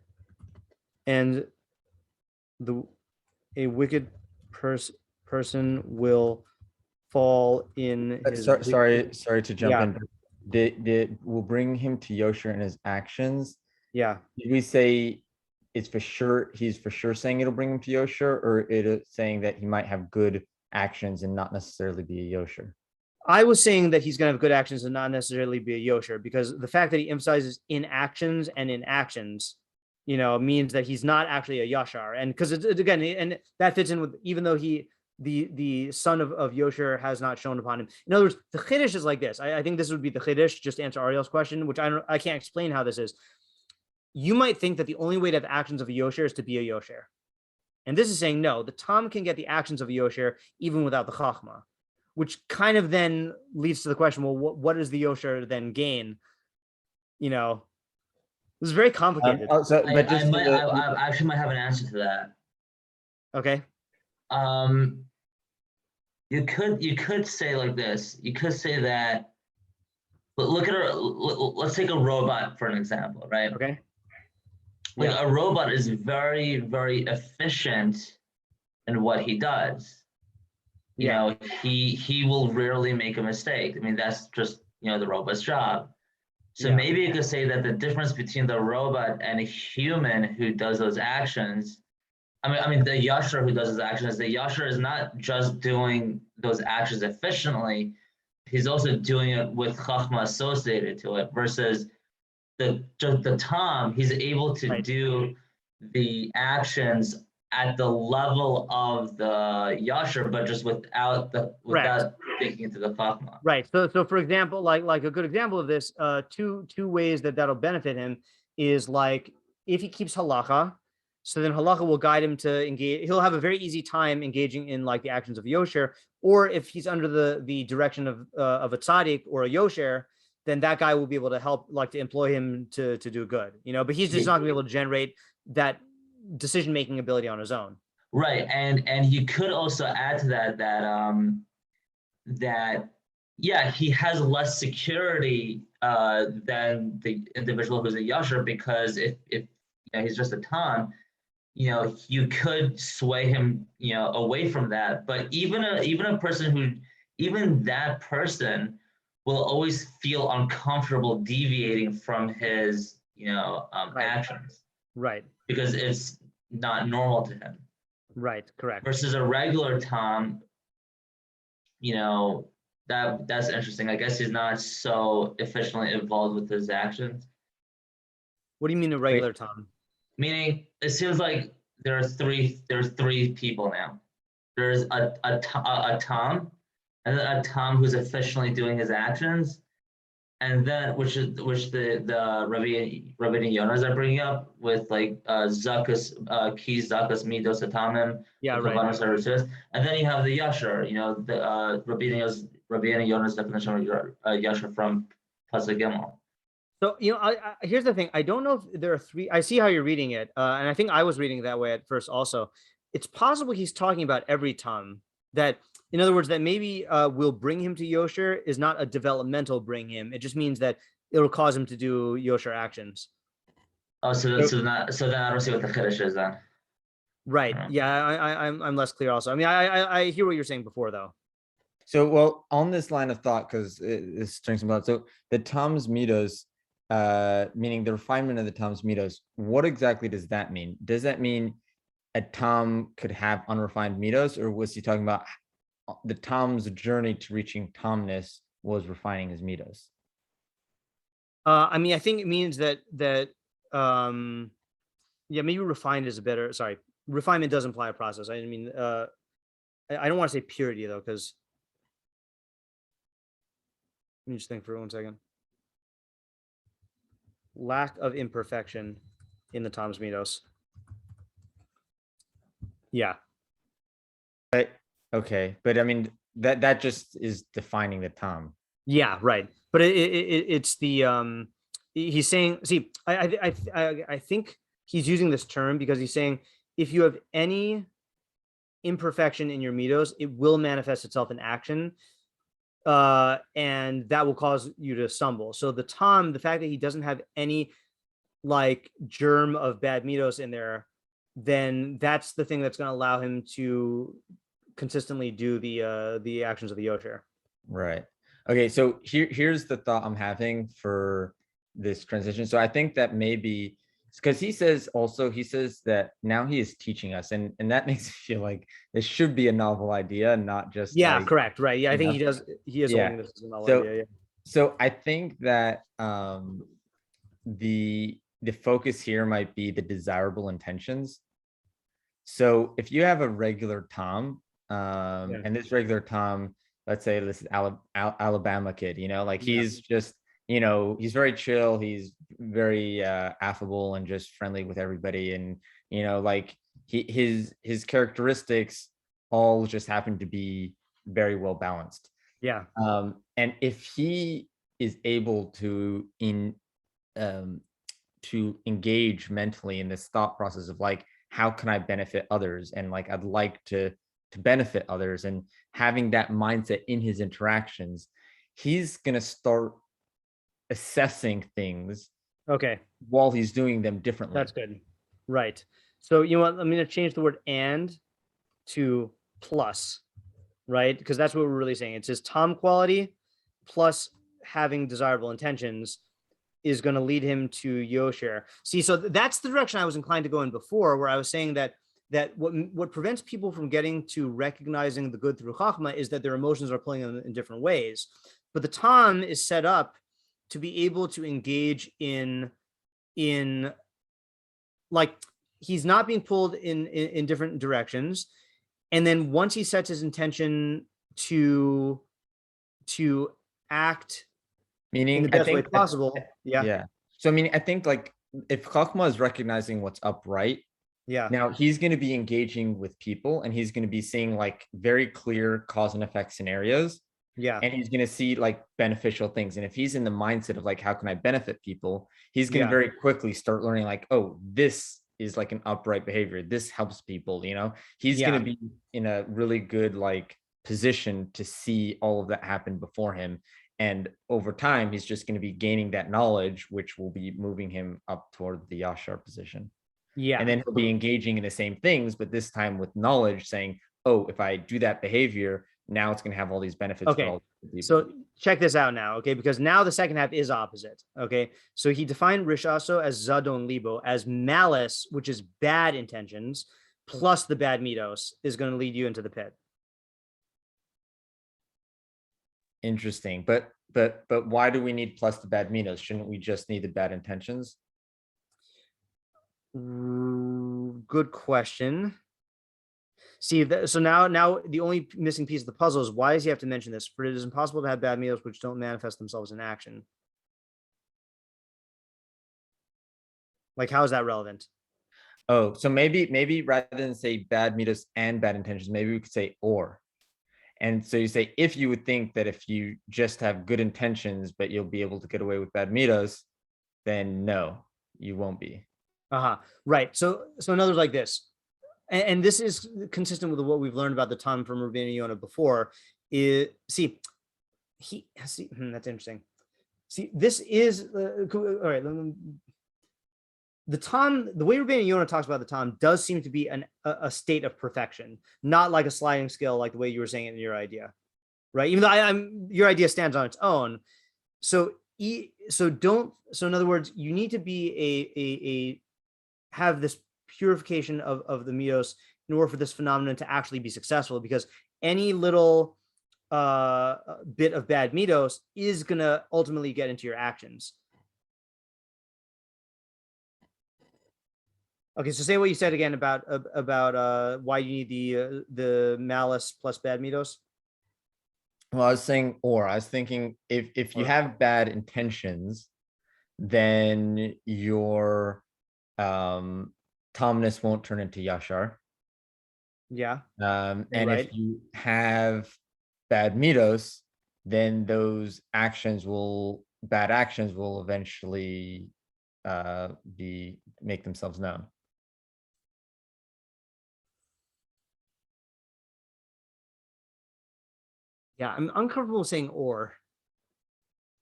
and a wicked person will fall in his. Sorry to jump in. Did will bring him to Yosher in his actions? Yeah. Did we say it's for sure? He's for sure saying it'll bring him to Yosher, or it is saying that he might have good actions and not necessarily be a Yosher? I was saying that he's going to have good actions and not necessarily be a Yosher, because the fact that he emphasizes in actions and in actions, means that he's not actually a Yashar. And because again, and that fits in with, even though the son of Yosher has not shown upon him. In other words, the Chiddush is like this. I think this would be the Chiddush, just to answer Ariel's question, which I can't explain how this is. You might think that the only way to have actions of a Yosher is to be a Yosher. And this is saying, no, the Tam can get the actions of a Yosher even without the Chachma, which kind of then leads to the question, well, what does the Yosher then gain? This is very complicated. I actually might have an answer to that. Okay. You could say like this. You could say that, look at let's take a robot for an example, right? Okay. Like a robot is very, very efficient in what he does. He will rarely make a mistake. I mean, that's just, the robot's job. So maybe you could say that the difference between the robot and a human who does those actions, I mean, the Yasher who does his actions, the Yasher is not just doing those actions efficiently, he's also doing it with Chachma associated to it, versus the Tam, he's able to do the actions at the level of the Yasher, but just without taking it to the Chachma. Right. So for example, like a good example of this, two ways that'll benefit him is like if he keeps halacha, so then halacha will guide him to engage. He'll have a very easy time engaging in like the actions of Yosher, or if he's under the direction of a tzaddik or a Yosher, then that guy will be able to help, like to employ him to do good, but he's just not gonna be able to generate that decision-making ability on his own. Right. And you could also add to that he has less security than the individual who's a Yasher, because if he's just a Tam, you could sway him, away from that. But even a person that person will always feel uncomfortable deviating from his, actions. Right. Because it's not normal to him. Right. Correct. Versus a regular Tam, that's interesting. I guess he's not so efficiently involved with his actions. What do you mean a regular Tam? Meaning, it seems like there's three people now. There's a Tam, and then a Tam who's efficiently doing his actions, and then which the Rabbeinu Yonahs are bringing up with like Zakas, Ki Zakas Meadows Tamim. Yeah, right. And then you have the Yasher, the Rabbeinu Yonah's definition of Yasher from pasuk Gimel. So, here's the thing. I don't know if there are three. I see how you're reading it. And I think I was reading it that way at first also. It's possible he's talking about every Tam, that, in other words, that maybe will bring him to Yosher is not a developmental bring him. It just means that it'll cause him to do Yosher actions. Oh, so then I don't see what the Chiddush is then. Right. Yeah, I'm less clear also. I mean, I hear what you're saying before, though. So, well, on this line of thought, because it strings about, so the Tam's Meadows, meaning the refinement of the Tam's Meadows, what exactly does that mean? Does that mean a Tam could have unrefined Meadows, or was he talking about the Tam's journey to reaching Tamness was refining his Meadows? I mean, I think it means that Yeah, maybe refined is a better. Sorry, refinement does imply a process. I mean, I don't want to say purity though, because let me just think for 1 second. Lack of imperfection in the Tom's Meadows. Yeah. Okay, but I mean that just is defining the Tom. Yeah, right. But it's the he's saying. See, I think he's using this term because he's saying if you have any imperfection in your Meadows, it will manifest itself in action, and that will cause you to stumble. So the Tom, the fact that he doesn't have any like germ of bad Meadows in there, then that's the thing that's going to allow him to consistently do the actions of the Yosher. Right. Okay, so here's the thought I'm having for this transition. So I think that maybe because he says that now he is teaching us, and that makes me feel like this should be a novel idea, not just like, correct, right. Yeah, I think know? he is holding this as a novel idea. Yeah. So I think that the focus here might be the desirable intentions. So if you have a regular Tom, and this regular Tom, let's say this is Alabama kid, like he's just, he's very chill. He's very affable and just friendly with everybody. And, like his characteristics all just happen to be very well balanced. Yeah. And if he is able to engage mentally in this thought process of like, how can I benefit others? And like, I'd like to benefit others, and having that mindset in his interactions, he's going to start assessing things while he's doing them differently. That's good. Right. So you know what, I'm going to change the word and to plus, right? Because that's what we're really saying. It's his Tom quality plus having desirable intentions is going to lead him to Yosher. See, so that's the direction I was inclined to go in before, where I was saying that what prevents people from getting to recognizing the good through Chachma is that their emotions are pulling them in different ways. But the Tom is set up to be able to engage in like, he's not being pulled in different directions. And then once he sets his intention to act in the best way possible. Yeah. So, I mean, I think like if Chachma is recognizing what's upright, now he's going to be engaging with people, and he's going to be seeing like very clear cause and effect scenarios. And he's going to see like beneficial things. And if he's in the mindset of like, how can I benefit people? He's going to very quickly start learning like, oh, this is like an upright behavior. This helps people, he's going to be in a really good like position to see all of that happen before him. And over time, he's just going to be gaining that knowledge, which will be moving him up toward the Yashar position. And then he'll be engaging in the same things, but this time with knowledge, saying, oh, if I do that behavior, now it's going to have all these benefits. Okay. For all people. So check this out now. Okay. Because now the second half is opposite. Okay. So he defined Rishaso as Zadon Libo, as malice, which is bad intentions, plus the bad Meadows is going to lead you into the pit. Interesting. But why do we need plus the bad Meadows? Shouldn't we just need the bad intentions? Good question. See, so now the only missing piece of the puzzle is, why does he have to mention this? For it is impossible to have bad Meadows which don't manifest themselves in action. Like, how is that relevant? Oh, so maybe rather than say bad Meadows and bad intentions, maybe we could say or. And so you say, if you would think that if you just have good intentions, but you'll be able to get away with bad Meadows, then no, you won't be. Right. So in other words, like this, and this is consistent with what we've learned about the Tom from Rabbeinu Yonah before. That's interesting. See, this is all right. The Tom, the way Rabbeinu Yonah talks about the Tom does seem to be a state of perfection, not like a sliding scale, like the way you were saying it in your idea, right? Even though your idea stands on its own. So in other words, you need to be have this purification of the Meadows in order for this phenomenon to actually be successful, because any little bit of bad Meadows is going to ultimately get into your actions. Okay, so say what you said again about why you need the malice plus bad Meadows. Well, I was saying, or I was thinking if you have bad intentions, then your Tomness won't turn into Yashar. Yeah. And right. if you have bad Meadows, then those bad actions will eventually make themselves known. Yeah, I'm uncomfortable saying or.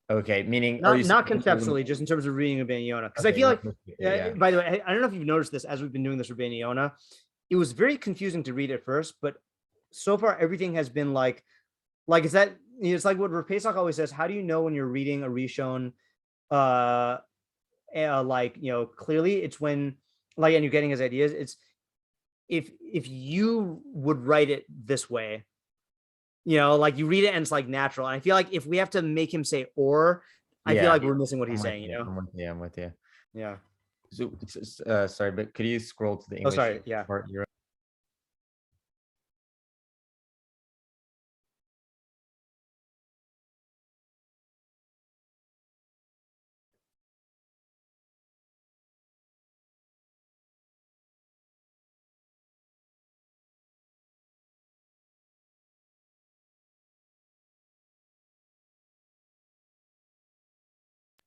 Okay, meaning not conceptually, just in terms of reading Rabbeinu Yonah. Because I feel like, by the way, I don't know if you've noticed this as we've been doing this Rabbeinu Yonah, it was very confusing to read at first, but so far everything has been like it's like what Pesach always says. How do you know when you're reading a Rishon, clearly? It's when and you're getting his ideas. It's if you would write it this way. You read it and it's like natural. And I feel like if we have to make him say or, I feel like we're missing what he's saying. I'm with you. Yeah. So, sorry, but could you scroll to the English? Oh, sorry. Yeah. Part?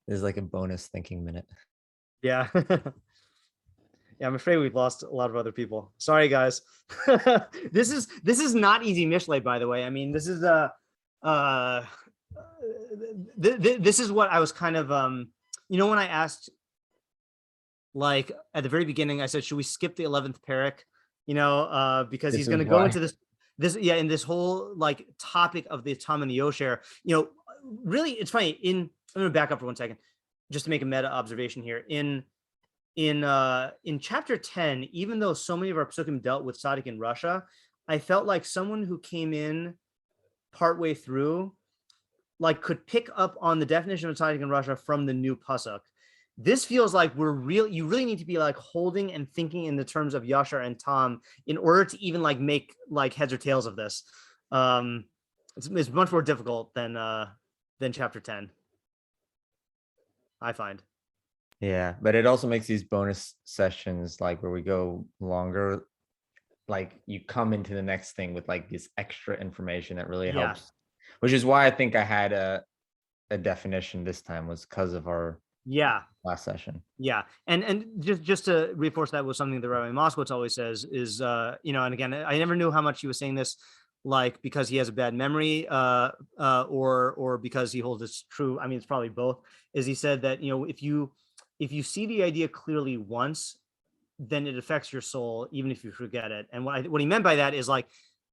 This is like a bonus thinking minute. Yeah. Yeah, I'm afraid we've lost a lot of other people. Sorry, guys. This is not easy Mishlei, by the way. I mean, this is this is what I was kind of when I asked, like at the very beginning, I said, should we skip the 11th parak? Because he's going to go into in this whole like topic of the Tam and the Yosher. Really, it's funny. I'm going to back up for 1 second, just to make a meta observation here. In chapter 10, even though so many of our pasukim dealt with tzaddik in Russia, I felt like someone who came in partway through, like, could pick up on the definition of tzaddik in Russia from the new pasuk. This feels like you really need to be like holding and thinking in the terms of Yashar and Tam in order to even like make like heads or tails of this. It's much more difficult than chapter 10, I find. Yeah, but it also makes these bonus sessions like where we go longer, like you come into the next thing with like this extra information that really helps, which is why I think I had a definition this time, was because of our last session. Yeah, and just to reinforce that with something that Rabbi Moskowitz always says is and again, I never knew how much he was saying this like because he has a bad memory or because he holds this true. I mean, it's probably both. Is he said that if you see the idea clearly once, then it affects your soul, even if you forget it. And what he meant by that is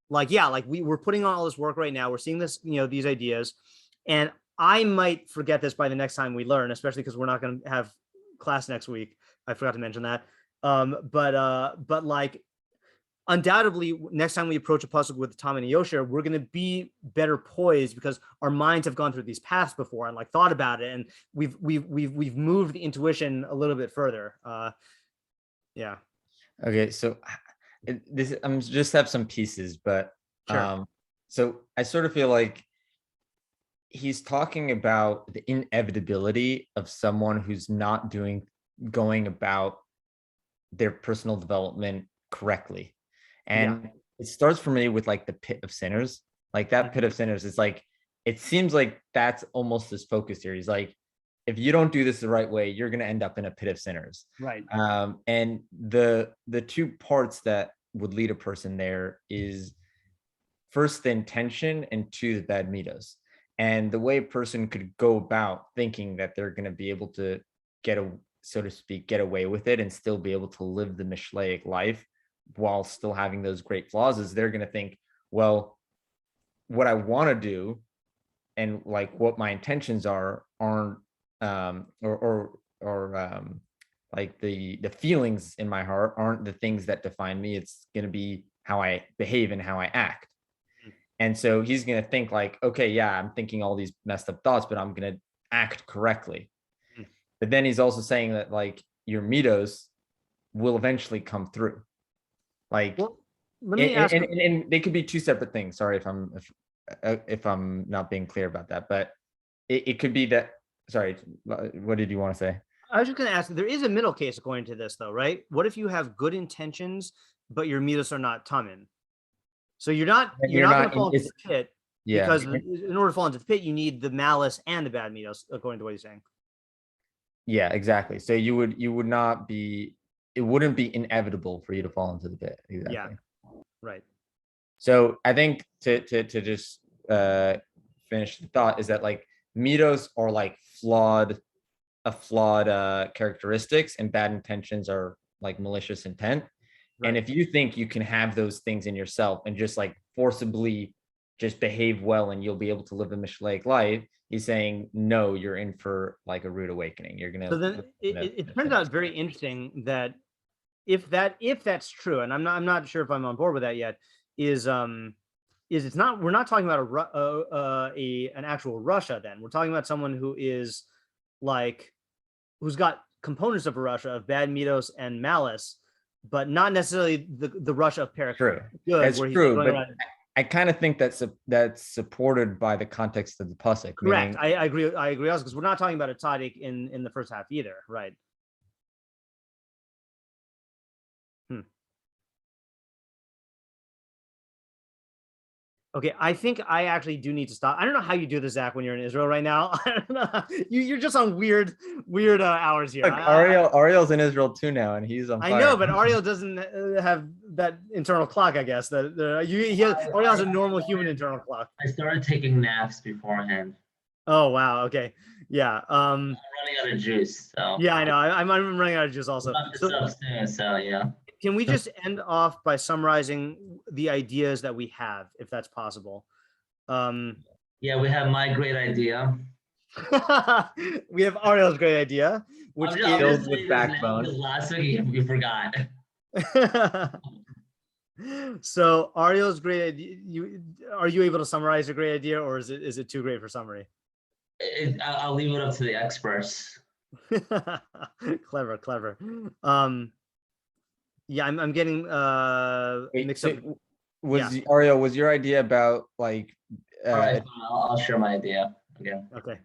we're putting on all this work right now. We're seeing this, these ideas, and I might forget this by the next time we learn, especially because we're not going to have class next week. I forgot to mention that. But like, undoubtedly, next time we approach a pasuk with Tam and Yosher, we're going to be better poised because our minds have gone through these paths before and like thought about it, and we've moved the intuition a little bit further. Yeah. Okay, so I'm just have some pieces, but sure. So I sort of feel like he's talking about the inevitability of someone who's not going about their personal development correctly. And it starts for me with like the pit of sinners. Like that pit of sinners is like, it seems like that's almost his focus here. He's like, if you don't do this the right way, you're going to end up in a pit of sinners. Right. And the two parts that would lead a person there is first the intention and two, the bad Meadows. And the way a person could go about thinking that they're going to be able to get away with it and still be able to live the Mishleic life while still having those great flaws is they're going to think, well, what I want to do and like what my intentions aren't like the feelings in my heart aren't the things that define me. It's going to be how I behave and how I act. And so he's going to think like, okay, yeah, I'm thinking all these messed up thoughts, but I'm going to act correctly. But then he's also saying that like your Meadows will eventually come through. Like, well, let me ask. And they could be two separate things. Sorry if I'm not being clear about that, but it could be that. Sorry, what did you want to say? I was just going to ask. There is a middle case according to this, though, right? What if you have good intentions, but your mitos are not tamim? So you're not going to fall into the pit. Yeah. Because in order to fall into the pit, you need the malice and the bad mitos, according to what he's saying. Yeah, exactly. So you would not be. It wouldn't be inevitable for you to fall into the pit. Exactly. Yeah. Right. So I think to just finish the thought is that like Meadows are like flawed characteristics, and bad intentions are like malicious intent. Right. And if you think you can have those things in yourself and just like forcibly just behave well and you'll be able to live a Mishleic life, he's saying no, you're in for like a rude awakening. You're gonna. So then it turns out very interesting that if that's true, and I'm not sure if I'm on board with that yet, is it's not, we're not talking about an actual Russia. Then we're talking about someone who is like, who's got components of a Russia of bad mitos and malice, but not necessarily the Russia of Parak. True, that's true, but I kind of think that's supported by the context of the pasuk. Correct. I agree also, because we're not talking about a tzaddik in the first half either, right? Okay, I think I actually do need to stop. I don't know how you do this, Zach, when you're in Israel right now. I don't know. You're just on weird hours here. Look, Ariel's in Israel too now, and he's on fire. I know, but Ariel doesn't have that internal clock, I guess. Ariel has a normal human internal clock. I started taking naps beforehand. Oh, wow. Okay. Yeah. I'm running out of juice. So yeah, I know. I'm running out of juice also. So yeah. Can we just end off by summarizing the ideas that we have, if that's possible? Yeah, we have my great idea. We have Ariel's great idea, which is filled with backbone. Last week you forgot. So Ariel's great idea. Are you able to summarize your great idea, or is it too great for summary? I'll leave it up to the experts. Clever. Yeah, I'm getting mixed up. Ariel, was your idea about like? All right, I'll share my idea again. Okay.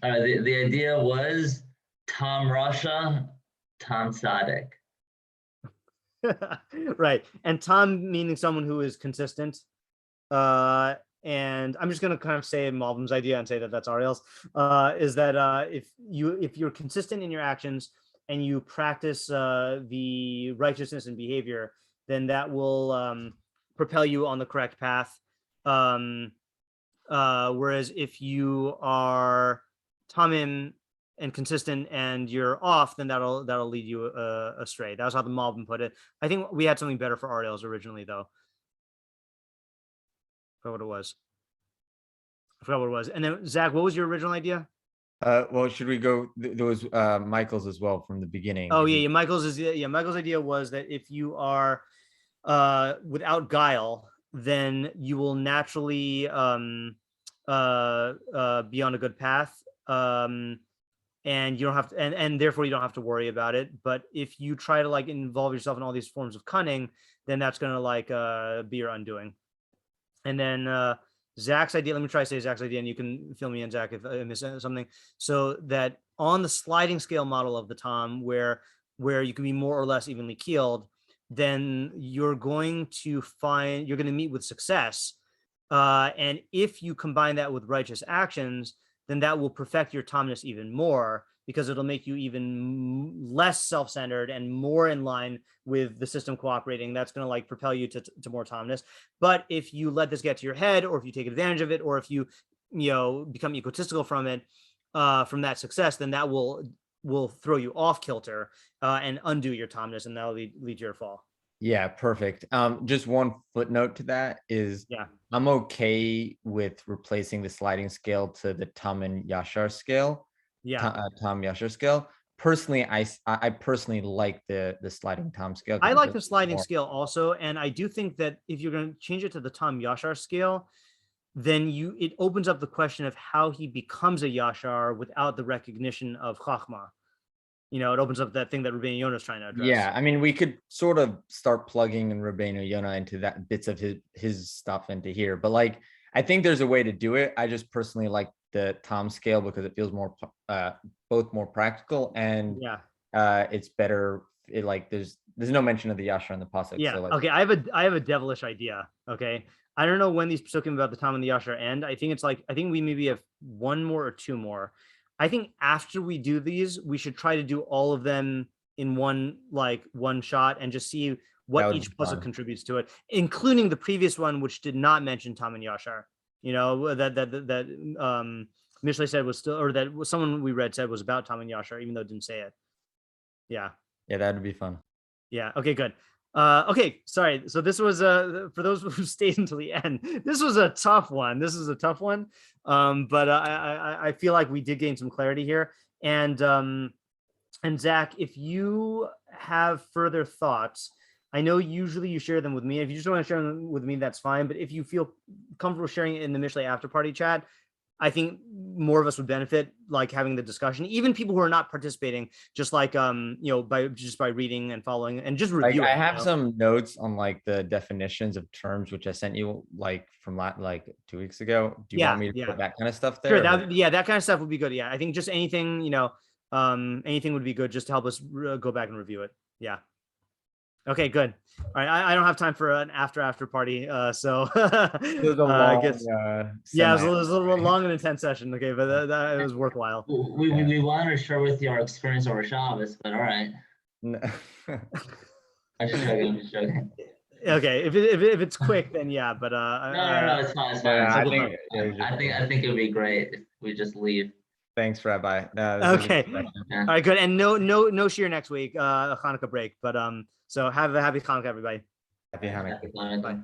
All right, the idea was Tom Russia, Tom Tzaddik. Right, and Tom meaning someone who is consistent. And I'm just going to kind of say Malcolm's idea and say that that's Ariel's. Is that if you're consistent in your actions and you practice the righteousness in behavior, then that will propel you on the correct path. Whereas if you are tamim and consistent and you're off, then that'll lead you astray. That was how the Malbim put it. I think we had something better for Ariel's originally, though. I forgot what it was. And then Zach, what was your original idea? Well, should we go? There was Michael's as well from the beginning. Oh yeah, Michael's idea was that if you are without guile, then you will naturally be on a good path, and you don't have to, and therefore you don't have to worry about it. But if you try to like involve yourself in all these forms of cunning, then that's gonna like be your undoing. And then Zach's idea, let me try to say Zach's idea, and you can fill me in, Zach, if I miss something. So that on the sliding scale model of the Tom, where you can be more or less evenly keeled, then you're going to meet with success. And if you combine that with righteous actions, then that will perfect your Tomness even more, because it'll make you even less self-centered and more in line with the system cooperating. That's going to like propel you to more Tomness. But if you let this get to your head, or if you take advantage of it, or if you become egotistical from it, from that success, then that will throw you off kilter and undo your Tomness, and that'll lead to your fall. Yeah, perfect. Just one footnote to that is, I'm okay with replacing the sliding scale to the Tam and Yashar scale. Tam Yashar scale. Personally, I personally like the sliding Tam scale. I like the sliding scale also, and I do think that if you're going to change it to the Tam Yashar scale, then it opens up the question of how he becomes a Yashar without the recognition of Chachma. it opens up that thing that Rabbeinu Yonah is trying to address. Yeah, I mean, we could sort of start plugging in Rabbeinu Yonah into that bits of his stuff into here, but like I think there's a way to do it. I just personally like the Tom scale because it feels more both more practical and it's better. It like there's no mention of the Yashar in the pasuk. Yeah. So like, okay. I have a devilish idea. Okay. I don't know when these pasukim about the Tom and the Yashar end. I think we maybe have one more or two more. I think after we do these, we should try to do all of them in one shot and just see what each pasuk contributes to it, including the previous one, which did not mention Tom and Yashar. That Mishlei said was still, or that someone we read said was about Tom and Yashar, even though it didn't say it. Yeah. Yeah, that would be fun. Yeah. Okay, good. Okay, sorry. So this was for those who stayed until the end. This was a tough one. But I feel like we did gain some clarity here. And Zach, if you have further thoughts, I know usually you share them with me. If you just want to share them with me, that's fine. But if you feel comfortable sharing it in the Mishlei after party chat, I think more of us would benefit like having the discussion, even people who are not participating, just like by reading and following and just reviewing. Like I have some notes on like the definitions of terms which I sent you like from like 2 weeks ago. Do you want me to put that kind of stuff there? Sure, that kind of stuff would be good. Yeah, I think just anything anything would be good just to help us go back and review it. Yeah. Okay, good. All right, I don't have time for an after party, so it was a long, I guess it was a little long and intense session. Okay, but that it was worthwhile. We wanted to share with you our experience over Shabbos, but all right. No. I'm just joking. Okay, if it's quick, then yeah, but no, it's fine. I think it would be great if we just leave. Thanks, Rabbi. Okay, all right, good. And no shiur next week, Hanukkah break, but so have a happy Hanukkah, everybody. Happy Hanukkah. Bye.